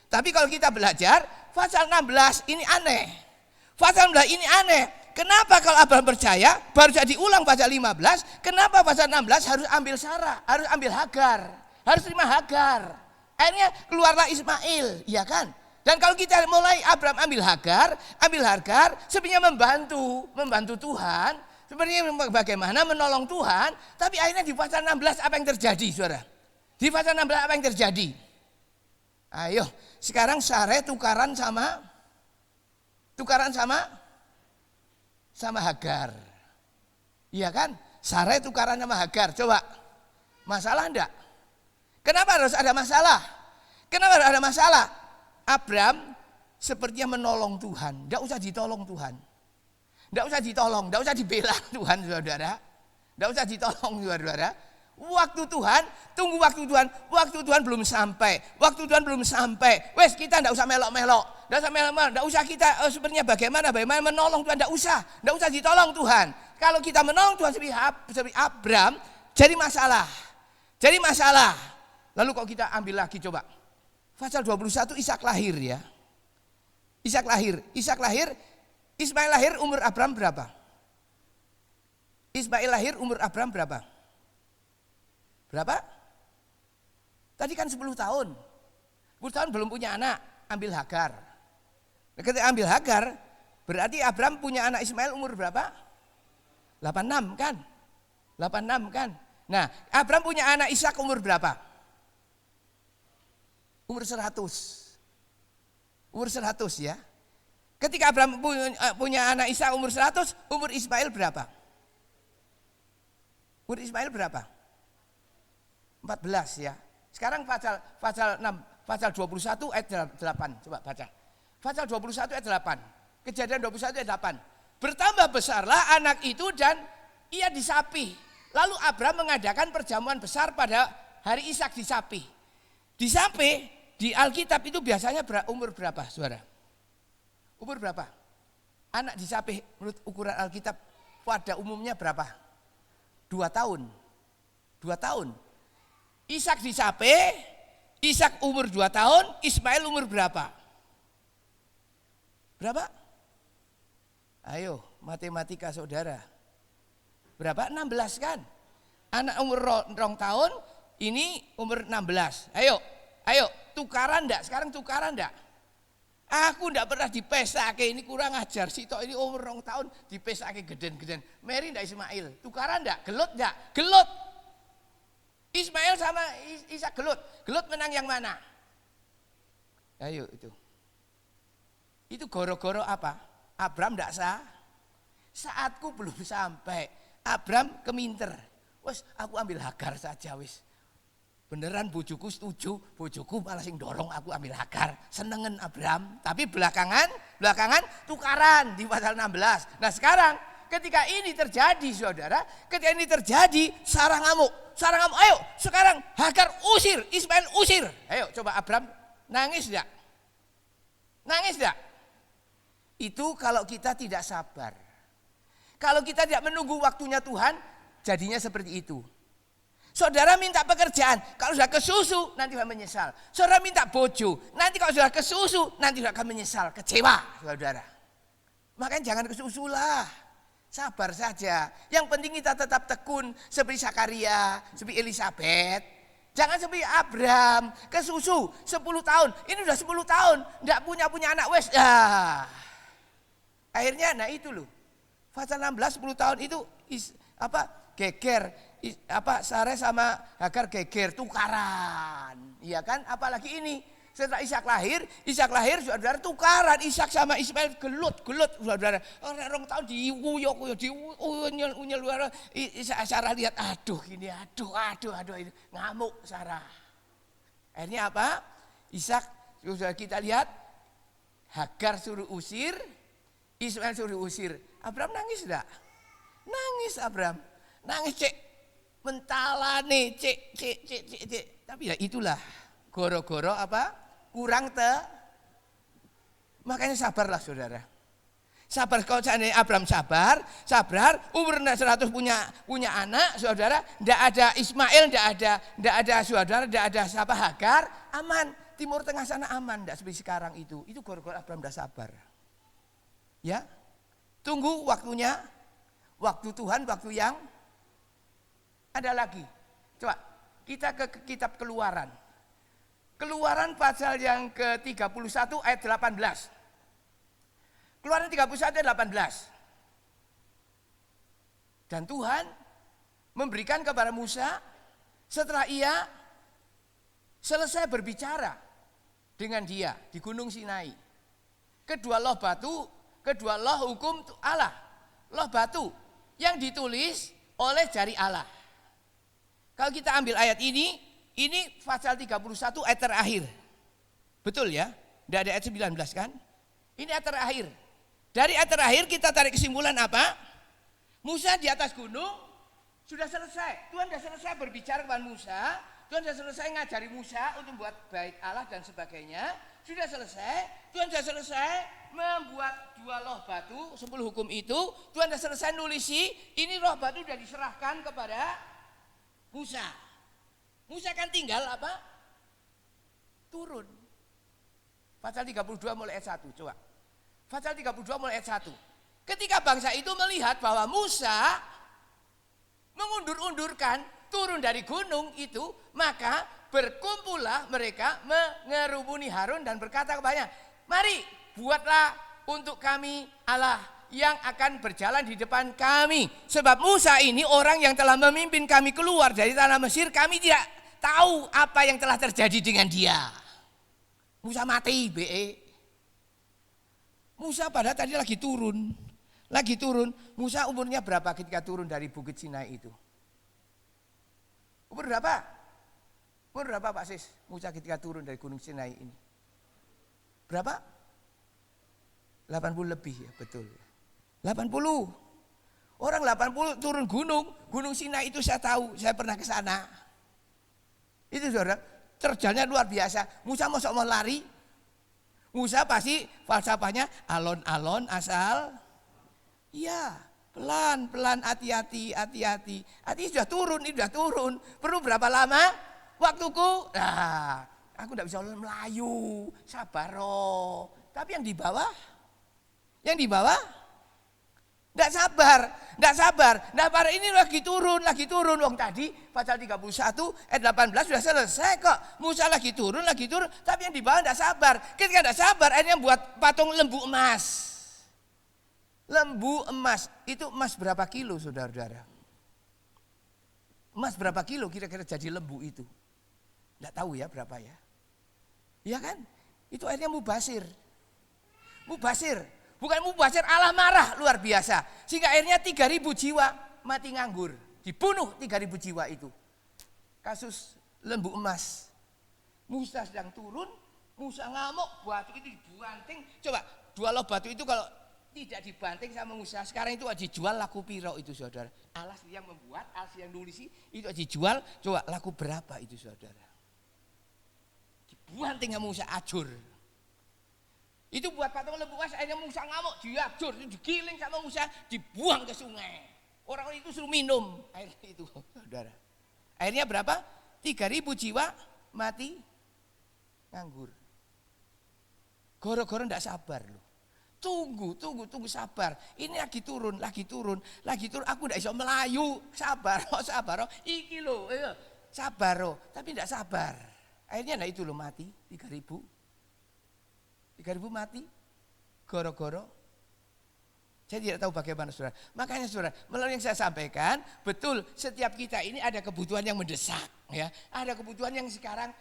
Tapi kalau kita belajar, pasal 16 ini aneh. Pasal 16 ini aneh. Kenapa kalau Abraham percaya, baru saja diulang pasal 15, kenapa pasal 16 harus ambil Sarah, harus ambil Hagar, harus terima Hagar. Akhirnya keluarlah Ismail, iya kan? Dan kalau kita mulai Abraham ambil Hagar, sebenarnya membantu Tuhan, sebenarnya bagaimana menolong Tuhan, tapi akhirnya di pasal 16 apa yang terjadi, saudara? Di pasal 16 apa yang terjadi? Ayo, sekarang Sarah tukaran sama Hagar. Iya kan? Sarah tukaran sama Hagar. Coba, masalah enggak? Kenapa harus ada masalah? Kenapa harus ada masalah? Abram sepertinya menolong Tuhan. Enggak usah ditolong Tuhan. Enggak usah ditolong, enggak usah dibela Tuhan, saudara. Enggak usah ditolong, saudara. Waktu Tuhan, tunggu waktu Tuhan. Waktu Tuhan belum sampai. Waktu Tuhan belum sampai. Wes, kita enggak usah melok-melok. Enggak usah kita sebenarnya bagaimana menolong Tuhan, enggak usah ditolong Tuhan. Kalau kita menolong Tuhan seperti Abram, jadi masalah. Jadi masalah. Lalu kok kita ambil lagi coba. Pasal 21 Ishak lahir ya. Ishak lahir, Ismail lahir umur Abram berapa? Ismail lahir umur Abram berapa? Berapa? Tadi kan 10 tahun. 10 tahun belum punya anak, ambil Hagar. Ketika ambil Hagar, berarti Abram punya anak Ismail umur berapa? 86 kan? 86 kan? Nah, Abram punya anak Ishak umur berapa? Umur 100. Umur 100 ya. Ketika Abram punya anak Ishak umur 100, umur Ismail berapa? Umur Ismail berapa? 14 ya. Sekarang pasal 21 ayat 8. Coba baca. Pasal 21 ayat 8. Kejadian 21 ayat 8. Bertambah besarlah anak itu dan ia disapi. Lalu Abram mengadakan perjamuan besar pada hari Ishak disapi. Disapi di Alkitab itu biasanya umur berapa, saudara? Umur berapa? Anak disapi menurut ukuran Alkitab pada umumnya berapa? 2 tahun. 2 tahun. Ishak disapi, Ishak umur 2 tahun, Ismail umur berapa? Berapa? Ayo, matematika saudara. Berapa? 16 kan? Anak umur 2 tahun, ini umur 16. Ayo, tukaran enggak? Sekarang tukaran enggak? Aku enggak pernah dipesake, ini kurang ajar sih. Tok ini umur 2 tahun dipesake geden-geden. Mary enggak Ismail, tukaran enggak? Gelut enggak? Gelut. Ismail sama Ishak gelut. Gelut menang yang mana? Ayo itu. Itu goro-goro apa? Abram enggak sah. Saatku belum sampai. Abram keminter. Wes aku ambil Hagar saja wis. Beneran bojoku setuju, bojoku malah sing dorong aku ambil Hagar. Senengen Abram, tapi belakangan tukaran di pasal 16. Nah sekarang ketika ini terjadi saudara, ketika ini terjadi Sarah ngamuk, ayo sekarang Hagar usir, Ismail usir. Ayo coba Abram nangis enggak? Nangis enggak? Itu kalau kita tidak sabar. Kalau kita tidak menunggu waktunya Tuhan, jadinya seperti itu. Saudara minta pekerjaan, kalau sudah kesusu nanti akan menyesal. Saudara minta bojo, nanti kalau sudah kesusu nanti akan menyesal, kecewa saudara. Makanya jangan kesusu lah, sabar saja. Yang penting kita tetap tekun seperti Zakaria, seperti Elisabeth. Jangan seperti Abram, kesusu 10 tahun. Ini udah 10 tahun, enggak punya anak wes. Akhirnya nah itu loh. Pasal 16 10 tahun itu geger. Sarah sama Hagar geger tukaran. Iya kan? Apalagi ini setelah Ishak lahir saudara tukaran Ishak sama Ismail gelut saudara. Orang tahun diuyok diunyel Sarah lihat aduh ini ngamuk Sarah. Akhirnya apa? Ishak sudah kita lihat Hagar suruh usir, Ismail suruh usir. Abram nangis enggak? Nangis Abram. Nangis cek. Mentalane cek. Tapi ya itulah goro-goro apa? Kurang makanya sabarlah saudara. Sabar kalau seandainya Abram sabar, umur 100 punya anak, saudara, enggak ada Ismail, enggak ada saudara, enggak ada siapa Hagar, aman. Timur Tengah sana aman, enggak seperti sekarang itu. Itu goro-goro Abram enggak sabar. Ya. Tunggu waktunya, waktu Tuhan, waktu yang ada lagi. Coba kita ke kitab Keluaran. Keluaran pasal yang ke-31 ayat 18. Keluaran 31 ayat 18. Dan Tuhan memberikan kepada Musa setelah ia selesai berbicara. dengan dia di Gunung Sinai. Kedua loh batu, kedua loh hukum Allah. Loh batu yang ditulis oleh jari Allah. Kalau kita ambil ayat ini pasal 31 ayat terakhir. Betul ya? Tidak ada ayat 19 kan? Ini ayat terakhir. Dari ayat terakhir kita tarik kesimpulan apa? Musa di atas gunung sudah selesai. Tuhan sudah selesai berbicara kepada Musa. Tuhan sudah selesai ngajari Musa untuk membuat bait Allah dan sebagainya. Sudah selesai. Tuhan sudah selesai membuat 2 loh batu, 10 hukum itu. Tuhan sudah selesai nulisi. Ini loh batu sudah diserahkan kepada Musa. Musa kan tinggal apa? Turun. Pasal 32 mulai ayat 1, coba. Pasal 32 mulai ayat 1. Ketika bangsa itu melihat bahwa Musa mengundur-undurkan turun dari gunung itu, maka berkumpullah mereka mengerumuni Harun dan berkata kepadanya, mari buatlah untuk kami Allah yang akan berjalan di depan kami. Sebab Musa ini orang yang telah memimpin kami keluar dari tanah Mesir, kami tidak tahu apa yang telah terjadi dengan dia. Musa mati, Musa padahal tadi lagi turun. Musa umurnya berapa ketika turun dari Bukit Sinai itu? Umur berapa? Umur berapa Pak Sis? Musa ketika turun dari Gunung Sinai ini. Berapa? 80 lebih ya, betul. 80. Orang 80 turun Gunung Sinai itu saya tahu, saya pernah ke sana. Itu saudara, terjalnya luar biasa. Musa mau lari. Musa pasti falsafahnya alon-alon asal. Iya, pelan-pelan, hati-hati. Hati sudah turun. Perlu berapa lama? Waktuku, aku tidak bisa melayu, sabar. Tapi yang di bawah, tidak sabar. Nah, para ini lagi turun. Wong tadi pasal 31 ayat 18 sudah selesai kok. Musa lagi turun. Tapi yang di bawah tidak sabar. Ketika tidak sabar, akhirnya buat patung lembu emas. Lembu emas, itu emas berapa kilo saudara-saudara? Emas berapa kilo kira-kira jadi lembu itu? Tidak tahu ya berapa ya. Iya kan? Itu akhirnya mubasir. Bukan mubasir, Allah marah luar biasa. Sehingga akhirnya 3.000 jiwa mati nganggur. Dibunuh 3.000 jiwa itu. Kasus lembu emas. Musa sedang turun, Musa ngamuk, batu itu dibanting. Coba 2 loh batu itu kalau tidak dibanting sama Musa, sekarang itu dijual laku piro itu saudara. Allah yang membuat, Allah yang nulisi, itu dijual, coba laku berapa itu saudara. Dibanting sama Musa, ajur. Itu buat patung lembu emas, akhirnya Musa ngamuk, diajur, digiling sama Musa, dibuang ke sungai. Orang itu suruh minum air itu saudara. Akhirnya berapa? 3.000 jiwa mati nganggur. Goro-goro tidak sabar loh. Tunggu sabar. Ini lagi turun. Aku tidak bisa melayu. Sabar. Iki loh, sabar. Tapi tidak sabar. Akhirnya itu loh mati 3.000 mati. Goro-goro. Saya tidak tahu bagaimana saudara. Makanya saudara, melalui yang saya sampaikan, betul setiap kita ini ada kebutuhan yang mendesak. Ya, ada kebutuhan yang sekarang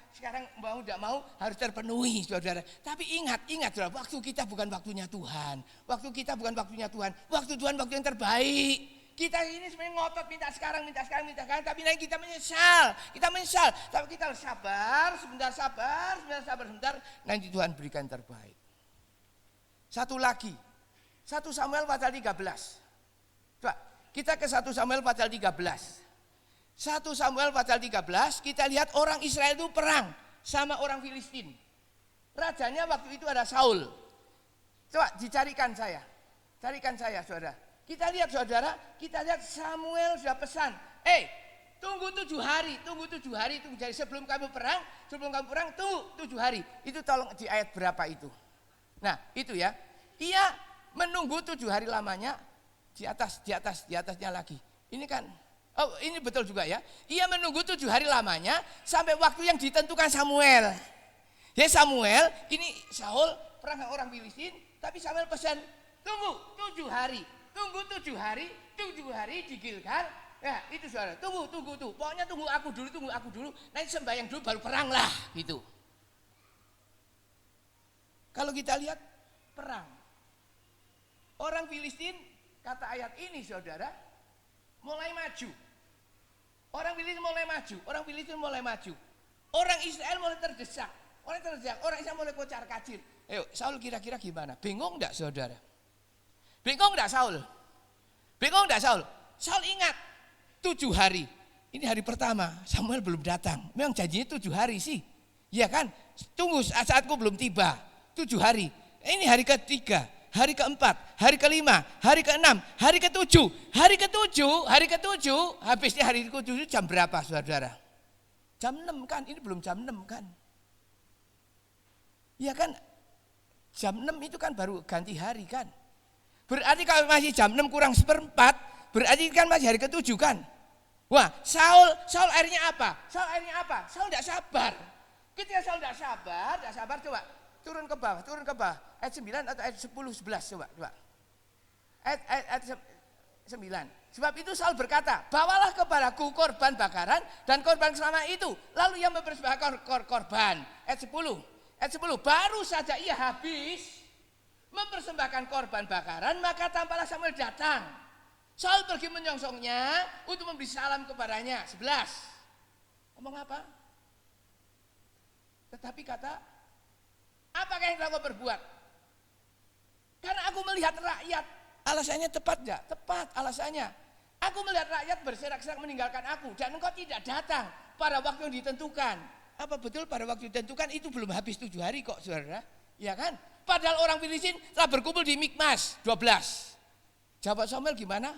mau tidak mau harus terpenuhi saudara. Tapi ingat saudara, waktu kita bukan waktunya Tuhan. Waktu kita bukan waktunya Tuhan. Waktu Tuhan waktu yang terbaik. Kita ini sebenarnya ngotot minta sekarang. Tapi nanti kita menyesal. Tapi kita harus sabar. Nanti Tuhan berikan terbaik. Satu lagi. 1 Samuel pasal 13. Coba, kita ke 1 Samuel pasal 13. 1 Samuel pasal 13, kita lihat orang Israel itu perang sama orang Filistin. Rajanya waktu itu ada Saul. Coba dicarikan saya. Carikan saya saudara. Kita lihat Samuel sudah pesan. Tunggu 7 hari. Jadi sebelum kamu perang, tunggu 7 hari. Itu tolong di ayat berapa itu? Nah itu ya. Ia menunggu 7 hari lamanya di atasnya lagi. Ini kan, ini betul juga ya. Ia menunggu 7 hari lamanya sampai waktu yang ditentukan Samuel. Ya Samuel, ini Saul perang dengan orang Filistin, tapi Samuel pesan tunggu 7 hari. Tunggu 7 hari di Gilgal. Ya itu saudara, tunggu. Pokoknya tunggu aku dulu. Nanti sembahyang dulu baru perang lah gitu. Kalau kita lihat perang. Orang Filistin, kata ayat ini saudara, mulai maju. Orang Filistin mulai maju. Orang Israel mulai terdesak. Orang Israel mulai kocar kacir. Ayo, Saul kira-kira gimana? Bingung enggak saudara? Bingung enggak Saul? Saul ingat 7 hari. Ini hari pertama, Samuel belum datang. Memang janjinya 7 hari sih. Ya kan? Tunggu, saatku belum tiba. 7 hari. Ini hari ketiga, hari keempat, hari kelima, hari keenam, hari ketujuh. Hari ketujuh, habisnya hari ketujuh jam berapa saudara? Jam 6 kan? Ini belum jam 6 kan? Ya kan? Jam 6 itu kan baru ganti hari kan? Berarti kalau masih jam 6 kurang seperempat, berarti kan masih hari ketujuh kan? Wah, Saul akhirnya apa? Saul tidak sabar. Ketika Saul tidak sabar, coba turun ke bawah. Ayat 9 atau ayat 10, 11 coba. Ayat 9. Sebab itu Saul berkata, bawalah kepadaku korban bakaran dan korban selama itu. Lalu ia mempersembahkan korban. Ayat 10, baru saja ia habis mempersembahkan korban bakaran, maka tampaklah Samuel datang. Saul pergi menyongsongnya untuk memberi salam kepadanya. 11. Ngomong apa? Tetapi kata, apakah yang telah kau berbuat? Karena aku melihat rakyat. Alasannya tepat enggak? Tepat alasannya. Aku melihat rakyat berserak-serak meninggalkan aku dan engkau tidak datang pada waktu yang ditentukan. Apa betul pada waktu ditentukan itu belum habis 7 hari kok saudara? Ya kan? Padahal orang Filistin telah berkumpul di Mikmas 12. Jawab Samuel gimana?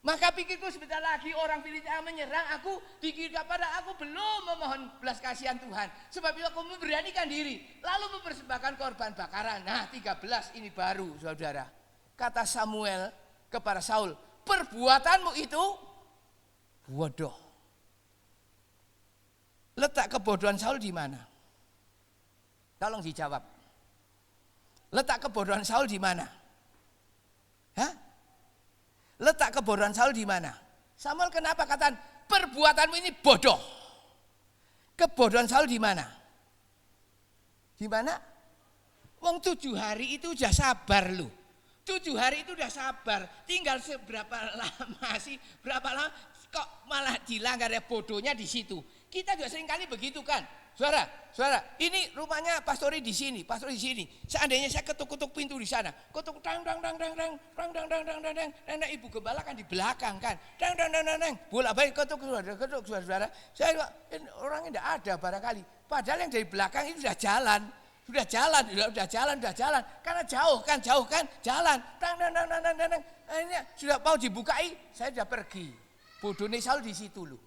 Maka pikirku sebentar lagi orang Filistin menyerang aku, dikira pada aku belum memohon belas kasihan Tuhan. Sebab itu aku memberanikan diri, lalu mempersembahkan korban bakaran. Nah 13 ini baru saudara. Kata Samuel kepada Saul, perbuatanmu itu bodoh. Letak kebodohan Saul di mana? Tolong dijawab. Letak kebodohan Saul di mana? Hah? Letak kebodohan Saul di mana? Samuel kenapa katakan perbuatanmu ini bodoh? Kebodohan Saul di mana? Di mana? Wong 7 hari itu udah sabar lu. 7 hari itu udah sabar. Tinggal seberapa lama sih? Berapa lama kok malah dilanggar ya bodohnya di situ. Kita juga sering kali begitu kan? Saudara, ini rumahnya pastori di sini. Seandainya saya ketuk-ketuk pintu di sana, ketuk dang, ibu gembala kan di belakang kan, dang, bolak-balik ketuk saudara. Saya orangnya tidak ada barangkali. Padahal yang dari belakang itu sudah jalan. Karena jauh kan, jalan. Dang. Ini sudah mau dibukai, saya sudah pergi. Bodohnya Saul di situ loh.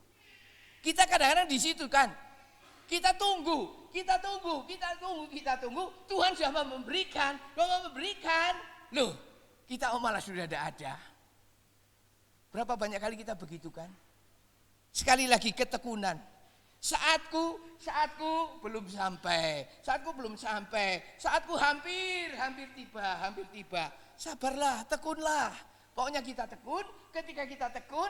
Kita kadang-kadang di situ kan. Kita tunggu. Tuhan sudah memberikan. Loh, kita malah sudah tidak ada. Berapa banyak kali kita begitu kan? Sekali lagi ketekunan. Saatku belum sampai. Saatku hampir tiba. Sabarlah, tekunlah. Pokoknya kita tekun, ketika kita tekun,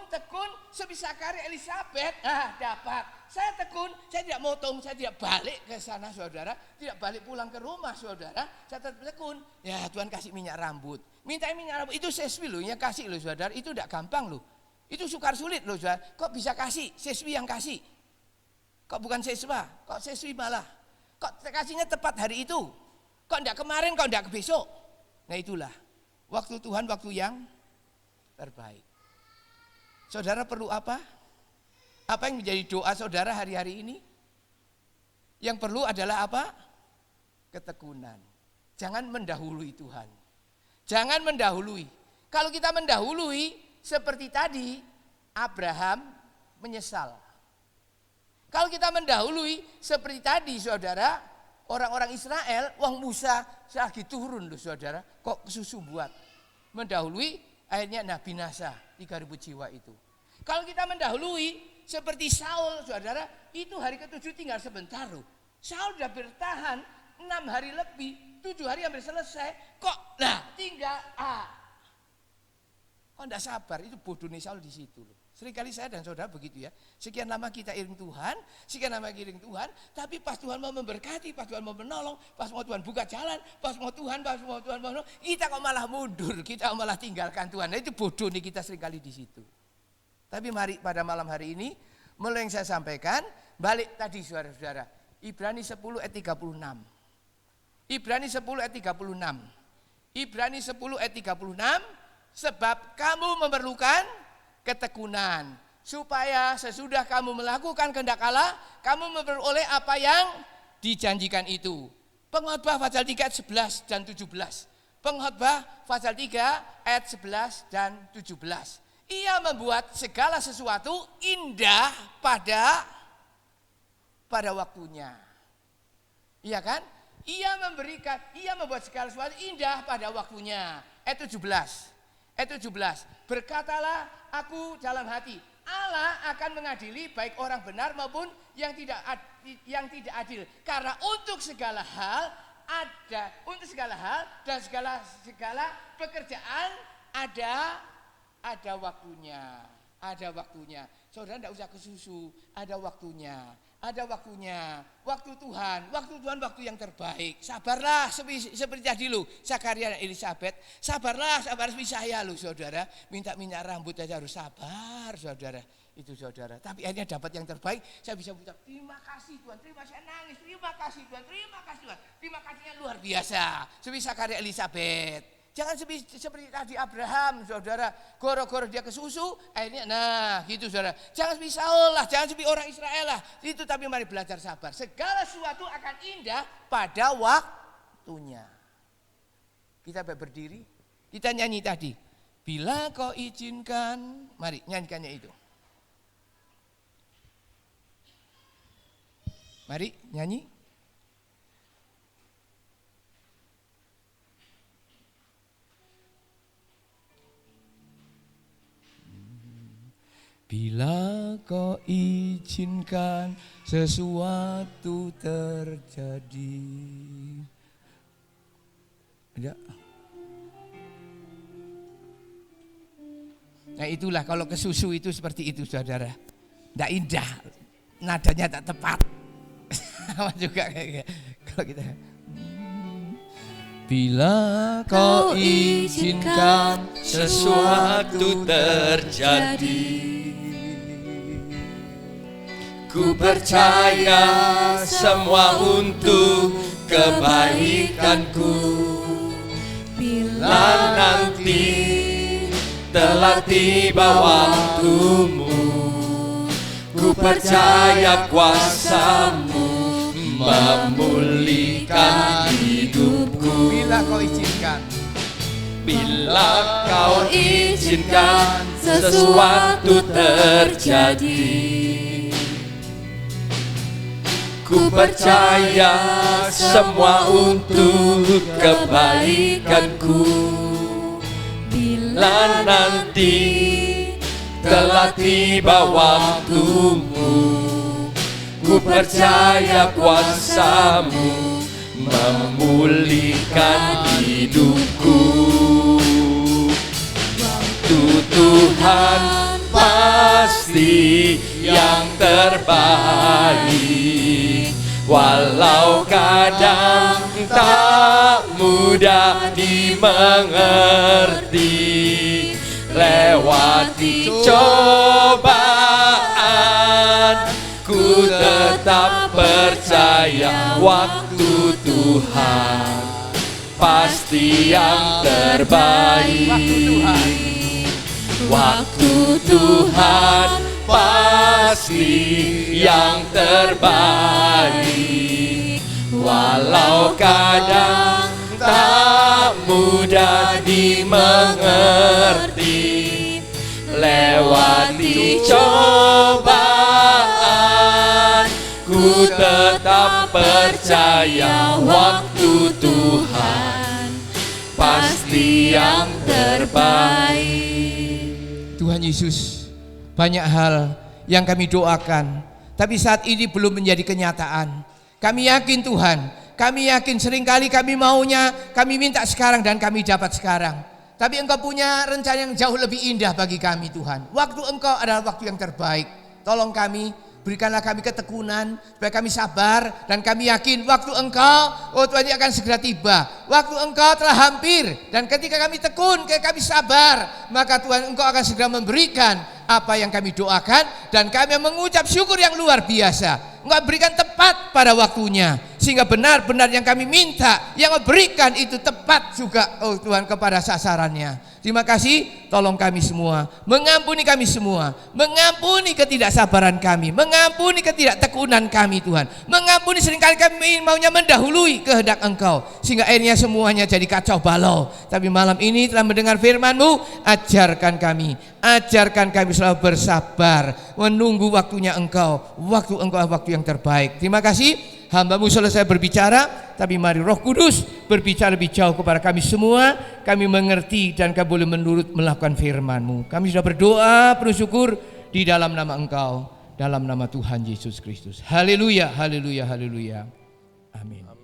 sebisa karya Elizabeth, dapat. Saya tekun, saya tidak motong, saya tidak balik ke sana saudara, tidak balik pulang ke rumah saudara, saya tetap tekun. Ya Tuhan kasih minyak rambut, minta minyak rambut, itu seswi loh, yang kasih loh saudara, itu tidak gampang loh. Itu sukar sulit loh saudara, kok bisa kasih, seswi yang kasih. Kok bukan siswa, kok seswi malah. Kok kasihnya tepat hari itu, kok tidak kemarin, kok tidak besok. Nah itulah, waktu Tuhan, waktu yang terbaik. Saudara perlu apa? Apa yang menjadi doa saudara hari-hari ini? Yang perlu adalah apa? Ketekunan. Jangan mendahului Tuhan. Jangan mendahului. Kalau kita mendahului seperti tadi, Abraham menyesal. Kalau kita mendahului seperti tadi saudara, orang-orang Israel, wong Musa lagi turun loh saudara, kok susu buat. Mendahului akhirnya Nabi binasa 3.000 jiwa itu. Kalau kita mendahului seperti Saul saudara, itu hari ke-7 tinggal sebentar loh. Saul sudah bertahan 6 hari lebih, 7 hari hampir selesai. Kok tinggal Kok enggak sabar? Itu bodohnya Saul di situ loh. Seringkali saya dan saudara begitu ya. Sekian lama kita iring Tuhan, sekian lama iring Tuhan, tapi pas Tuhan mau memberkati, pas Tuhan mau menolong, pas mau Tuhan buka jalan, pas mau Tuhan menolong, kita kok malah mundur, kita malah tinggalkan Tuhan. Nah, itu bodoh nih kita seringkali di situ. Tapi mari pada malam hari ini, mulai yang saya sampaikan, balik tadi saudara-saudara, Ibrani 10 ayat 36. Ibrani 10 ayat 36. Ibrani 10 ayat 36, sebab kamu memerlukan ketekunan, supaya sesudah kamu melakukan kehendak Allah, kamu memperoleh apa yang dijanjikan itu. Pengkhotbah pasal 3 ayat 11 dan 17. Pengkhotbah pasal 3 ayat 11 dan 17. Ia membuat segala sesuatu indah pada waktunya. Iya kan? Ia membuat segala sesuatu indah pada waktunya. Ayat 17. Ayat 17. Berkatalah aku dalam hati, Allah akan mengadili baik orang benar maupun yang tidak adil. Karena untuk segala hal dan segala pekerjaan ada waktunya. Ada waktunya. Saudara tidak usah kesusu, ada waktunya. Ada waktunya, waktu Tuhan, waktu yang terbaik. Sabarlah seperti tadi lo, Zakaria dan Elisabeth. Sabarlah seperti saya lo saudara. Minta rambut aja harus sabar saudara. Itu saudara. Tapi akhirnya dapat yang terbaik. Saya bisa ucap terima kasih Tuhan, terima kasih nangis, terima kasih Tuhan, terima kasih Tuhan. Terima kasihnya luar biasa. Seperti Zakaria Elisabeth. Jangan seperti tadi Abraham, saudara. Goro-goro dia kesusu, akhirnya gitu saudara. Jangan seperti Saul lah, jangan seperti orang Israel lah. Itu tapi mari belajar sabar. Segala sesuatu akan indah pada waktunya. Kita berdiri, kita nyanyi tadi. Bila kau izinkan, mari nyanyikannya itu. Mari nyanyi. Bila kau izinkan sesuatu terjadi. Ada. Nah itulah kalau kesusu itu seperti itu saudara. Tidak indah, nadanya tak tepat. Sama juga kayak kalau kita. Bila kau izinkan sesuatu terjadi. Ku percaya semua untuk kebaikanku. Bila nanti telah tiba waktumu, ku percaya kuasa-Mu memulihkan hidupku. Bila kau izinkan, bila kau izinkan sesuatu terjadi. Ku percaya semua untuk kebaikanku. Bila nanti telah tiba waktumu, ku percaya kuasa-Mu memulihkan hidupku. Waktu Tuhan pasti yang terbaik, walau kadang tak mudah dimengerti. Lewati cobaan, ku tetap percaya waktu Tuhan pasti yang terbaik. Waktu Tuhan pasti yang terbaik, walau kadang tak mudah dimengerti. Lewati cobaan, ku tetap percaya waktu Tuhan pasti yang terbaik. Tuhan Yesus, banyak hal yang kami doakan, tapi saat ini belum menjadi kenyataan. Kami yakin Tuhan, kami yakin seringkali kami maunya, kami minta sekarang dan kami dapat sekarang. Tapi Engkau punya rencana yang jauh lebih indah bagi kami Tuhan. Waktu Engkau adalah waktu yang terbaik. Tolong kami, berikanlah kami ketekunan, supaya kami sabar dan kami yakin waktu Engkau, oh Tuhan, dia akan segera tiba. Waktu Engkau telah hampir, dan ketika kami tekun, ketika kami sabar, maka Tuhan Engkau akan segera memberikan apa yang kami doakan, dan kami mengucap syukur yang luar biasa. Engkau berikan tepat pada waktunya, sehingga benar-benar yang kami minta, yang Engkau berikan itu tepat juga, oh Tuhan, kepada sasarannya. Terima kasih, tolong kami semua, mengampuni kami semua, mengampuni ketidaksabaran kami, mengampuni ketidaktekunan kami Tuhan, mengampuni seringkali kami maunya mendahului kehendak Engkau, sehingga akhirnya semuanya jadi kacau balau. Tapi malam ini telah mendengar firman-Mu, ajarkan kami selalu bersabar, menunggu waktunya Engkau, waktu Engkau waktu yang terbaik. Terima kasih, hamba-Mu selesai berbicara, tapi mari Roh Kudus berbicara lebih jauh kepada kami semua. Kami mengerti dan kami boleh menurut melakukan firman-Mu. Kami sudah berdoa penuh syukur di dalam nama Engkau, dalam nama Tuhan Yesus Kristus. Haleluya, haleluya, haleluya. Amin.